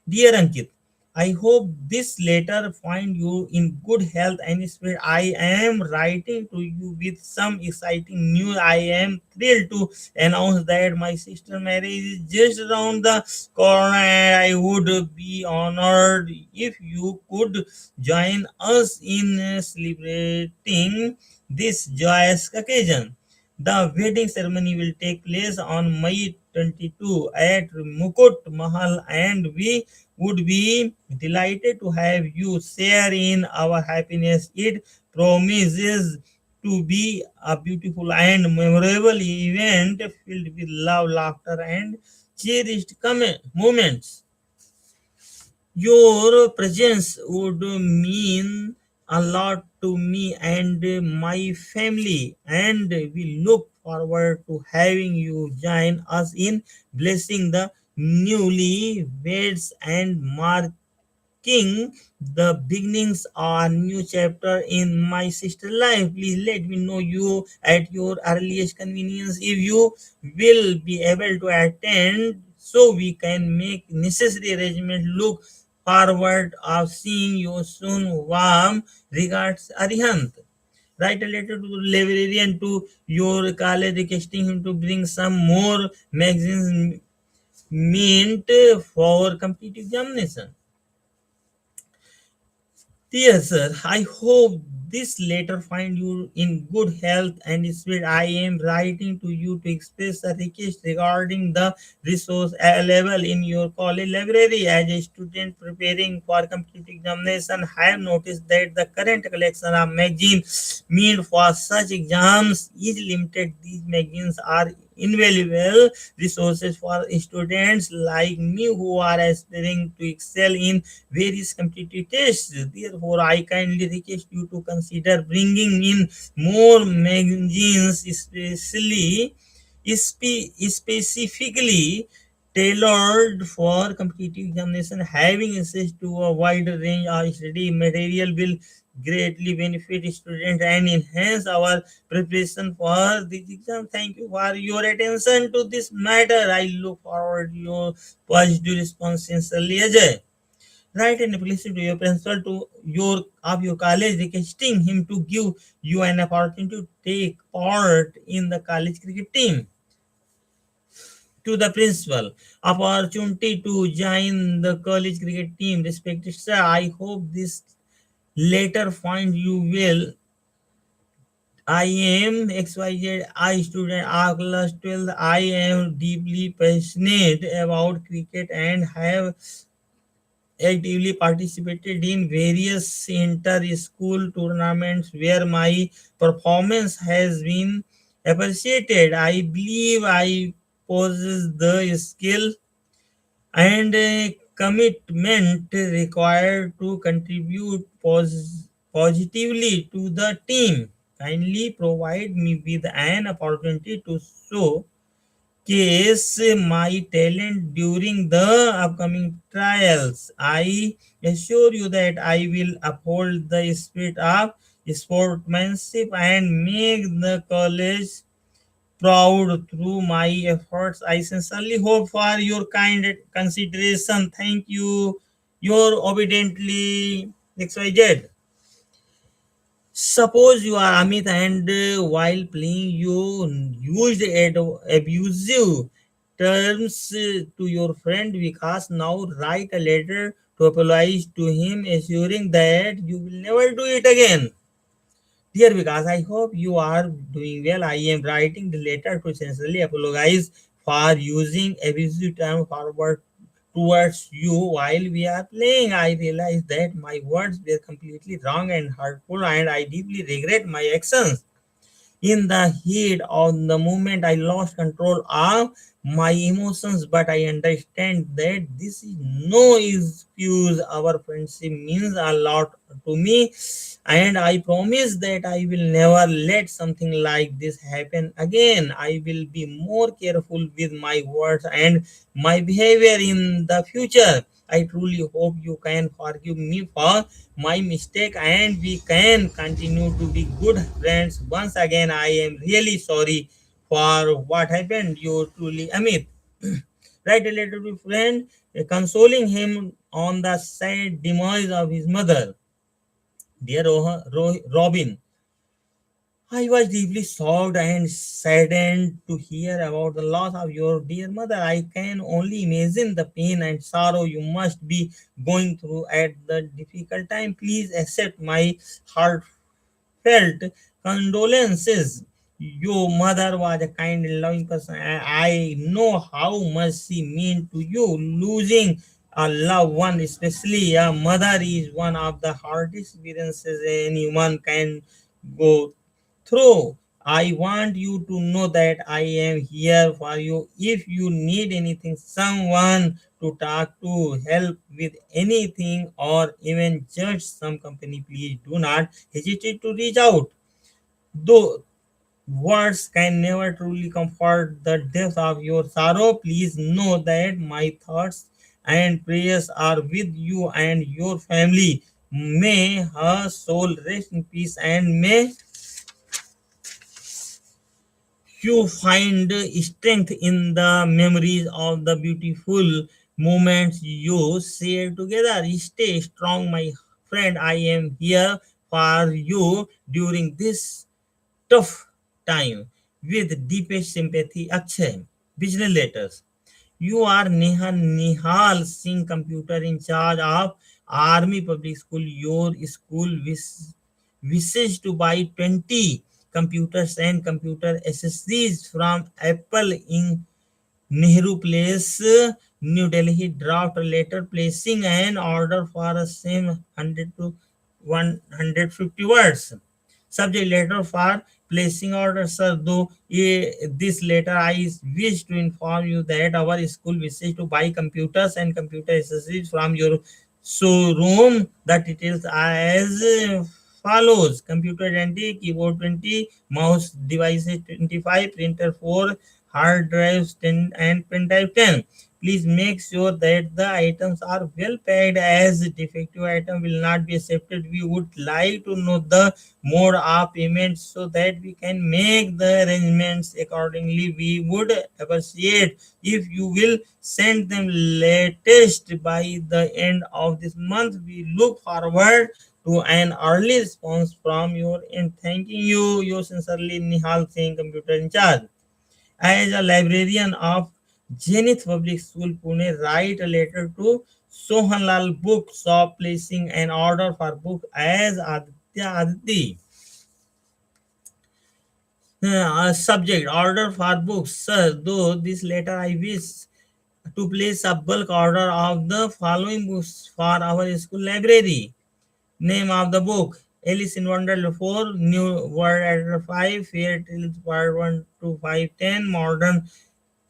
Dear Ankit, I hope this letter find you in good health and spirit. I am writing to you with some exciting news. I am thrilled to announce that my sister marriage is just around the corner, and I would be honored if you could join us in celebrating this joyous occasion. The wedding ceremony will take place on May 22 at Mukut Mahal, and we would be delighted to have you share in our happiness. It promises to be a beautiful and memorable event filled with love, laughter, and cherished moments. Your presence would mean a lot to me and my family, and we look forward to having you join us in blessing the newly weds and marking the beginnings of a new chapter in my sister's life. Please let me know you at your earliest convenience if you will be able to attend so we can make necessary arrangements. Look forward of seeing you soon. Warm regards, Arihant. Write a letter to the librarian to your college requesting him to bring some more magazines meant for competitive examination. Dear sir, I hope this letter find you in good health and spirit. I am writing to you to express a request regarding the resource available in your college library. As a student preparing for competitive examination, I have noticed that the current collection of magazines meant for such exams is limited. These magazines are invaluable resources for students like me who are aspiring to excel in various competitive tests. Therefore, I kindly request you to consider bringing in more magazines, specifically tailored for competitive examination. Having access to a wider range of study material will greatly benefit students and enhance our preparation for this exam. Thank you for your attention to this matter. I look forward to your positive response. Sincerely, Ajay. Write an application to your principal to your college requesting him to give you an opportunity to take part in the college cricket team. To the principal, opportunity to join the college cricket team. Respected sir, I hope this letter find you well. I am XYZ I student R class 12. I am deeply passionate about cricket and have actively participated in various inter-school tournaments where my performance has been appreciated. I believe I possess the skill and commitment required to contribute positively to the team. Kindly provide me with an opportunity to show case my talent during the upcoming trials. I assure you that I will uphold the spirit of sportsmanship and make the college proud through my efforts. I sincerely hope for your kind consideration. Thank you. Your obediently XYZ. Suppose you are Amit and while playing you used abusive terms to your friend Vikas. Now write a letter to apologize to him, assuring that you will never do it again. Dear Vikas, I hope you are doing well. I am writing the letter to sincerely apologize for using abusive term forward towards you while we are playing. I realize that my words were completely wrong and hurtful, and I deeply regret my actions. In the heat of the moment, I lost control of my emotions, but I understand that this is no excuse. Our friendship means a lot to me, and I promise that I will never let something like this happen again. I will be more careful with my words and my behavior in the future. I truly hope you can forgive me for my mistake and we can continue to be good friends. Once again, I am really sorry for what happened. You truly, Amit. Write a letter to friend, consoling him on the sad demise of his mother. Dear Robin, I was deeply shocked and saddened to hear about the loss of your dear mother. I can only imagine the pain and sorrow you must be going through at the difficult time. Please accept my heart felt condolences. Your mother was a kind and loving person, and I know how much she meant to you. Losing a loved one, especially a mother, is one of the hardest experiences anyone can go through. I want you to know that I am here for you. If you need anything, someone to talk to, help with anything, or even just some company, please do not hesitate to reach out. Though words can never truly comfort the depth of your sorrow, please know that my thoughts and prayers are with you and your family. May her soul rest in peace and may you find strength in the memories of the beautiful moments you share together. Stay strong, my friend. I am here for you during this tough time with deepest sympathy. Akshay, business letters. You are Nihal Singh, computer in charge of Army Public School. Your school wishes to buy 20 computers and computer accessories from Apple in Nehru Place, New Delhi. Draft a letter placing an order for the same 100 to 150 words. Subject letter for placing order, sir. Though this letter, I wish to inform you that our school wishes to buy computers and computer accessories from your showroom. The details are as follows: computer 20, keyboard 20, mouse devices 25, printer 4, hard drives 10, and pen drive 10. Please make sure that the items are well packed as defective item will not be accepted. We would like to know the mode of payment so that we can make the arrangements accordingly. We would appreciate if you will send them latest by the end of this month. We look forward to an early response from your end. Thanking you, yours sincerely, Nihal Singh, computer in charge. As a librarian of Zenith Public School, Pune, write a letter to Sohanlal Book Shop placing an order for book as Aditya Aditi. Subject order for books. Sir, though this letter I wish to place a bulk order of the following books for our school library. Name of the book: Alice in Wonderland 4, New World Order 5, Fairy Tales Part 1 to 510, Modern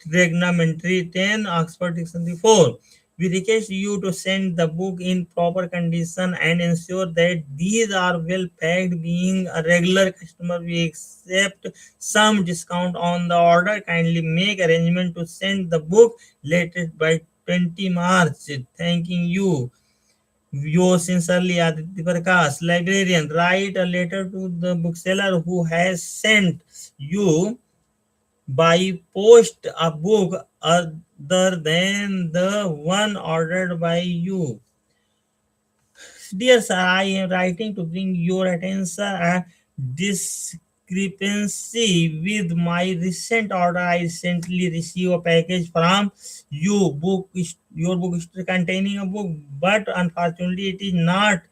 Trigonometry 10, Oxford Dictionary 4. We request you to send the book in proper condition and ensure that these are well packed. Being a regular customer, we accept some discount on the order. Kindly make arrangement to send the book latest by 20 March. Thanking you. Yours sincerely, Aditya Prakash, librarian. Write a letter to the bookseller who has sent you by post a book other than the one ordered by you. Dear sir, I am writing to bring your attention a discrepancy with my recent order. I recently received a package from you, your book is containing a book, but unfortunately it is not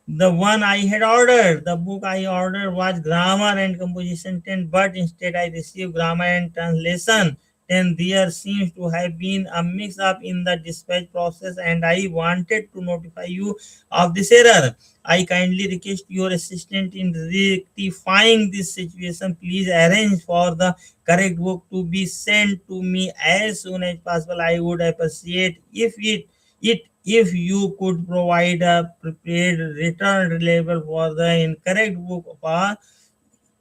the one I had ordered. The book I ordered was Grammar and Composition 10, but instead I received Grammar and Translation 10. There seems to have been a mix up in the dispatch process, and I wanted to notify you of this error. I kindly request your assistance in rectifying this situation. Please arrange for the correct book to be sent to me as soon as possible. I would appreciate if you could provide a prepared return label for the incorrect book for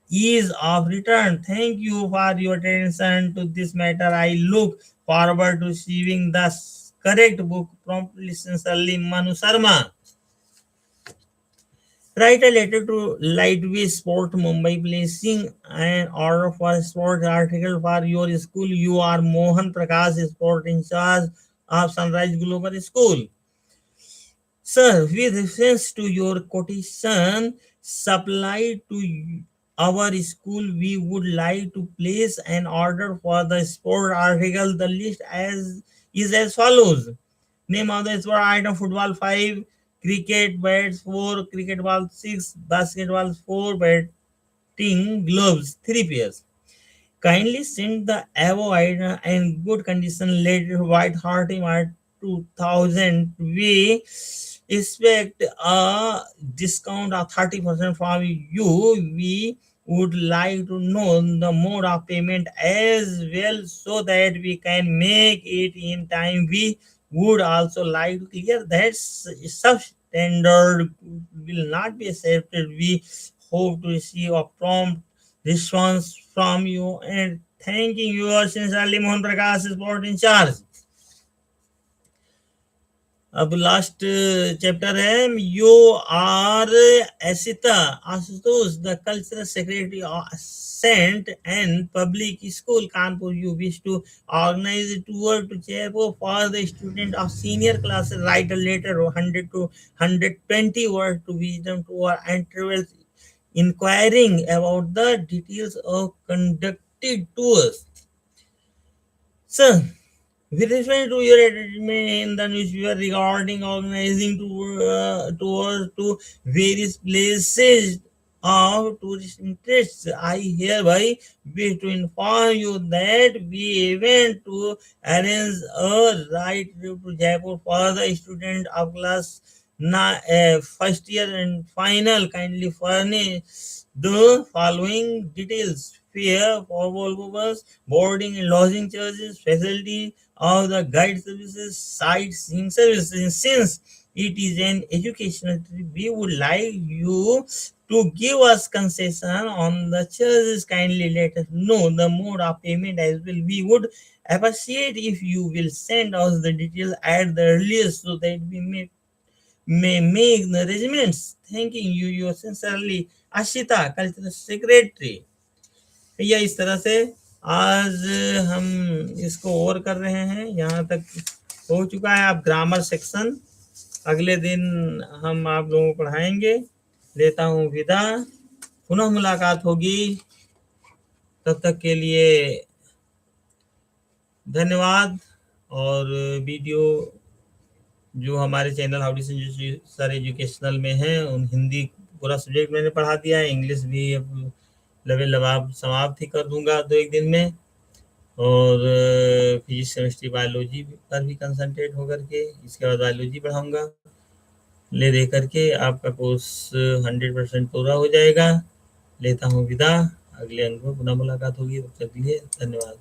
ease of return. Thank you for your attention to this matter. I look forward to receiving the correct book promptly. Sincerely, Manu Sharma. Write a letter to Lightweight Sport Mumbai placing an order for a sport article for your school. You are Mohan Prakash, sport in charge of Sunrise Global School. Sir, with reference to your quotation supplied to our school, we would like to place an order for the sport article. The list is as follows. Name of the sport item: football 5, cricket bats 4, cricket ball 6, basketball 4, batting gloves 3 pairs. Kindly send the above item in good condition. Later, White Heart Mart 2000. We expect a discount of 30% from you. We would like to know the mode of payment as well so that we can make it in time. We would also like to clear that substandard will not be accepted. We hope to receive a prompt response from you and thanking you sincerely, Mohan Prakash, sport in charge. अब last chapter है you are Asita Ashutosh the cultural secretary saint and public school Kanpur you wish to organise tour to Jaipur for the student of senior class write a letter 100 to 120 words to wisdom to our intervals inquiring about the details of conducted tours. Sir, with respect to your advertisement in the newspaper regarding organizing tours to various places of tourist interests, I hereby wish to inform you that we event to arrange a ride trip to Jaipur for the student of class first year and final. Kindly furnish the following details: fare for Volvo bus, boarding and lodging charges, facility of the guide services, sightseeing services. Since it is an educational trip, we would like you to give us concession on the charges. Kindly let us know the mode of payment as well. We would appreciate if you will send us the details at the earliest so that we may make the arrangements. Thanking you, yours sincerely, Ashita, Cultural Secretary. या इस तरह से आज हम इसको over कर रहे हैं, यहाँ तक हो चुका है। आप ग्रामर सेक्शन अगले दिन हम आप लोगों को पढ़ाएंगे। लेता हूँ विदा, पुनः मुलाकात होगी, तब तक के लिए धन्यवाद। और वीडियो जो हमारे channel howdy Sanjeev sir educational में है, उन हिंदी पूरा सब्जेक्ट मैंने पढ़ा दिया है, इंग्लिश भी लेवल अब समाप्त ही कर दूंगा 2-1 दिन में, और फिजिक्स केमिस्ट्री बायोलॉजी पर भी कंसंट्रेट होकर के इसके बाद बायोलॉजी पढ़ाऊंगा। ले दे करके आपका कोर्स 100% पूरा हो जाएगा। लेता हूँ विदा, अगले अंक में पुनः मुलाकात होगी, तब तक के लिए धन्यवाद।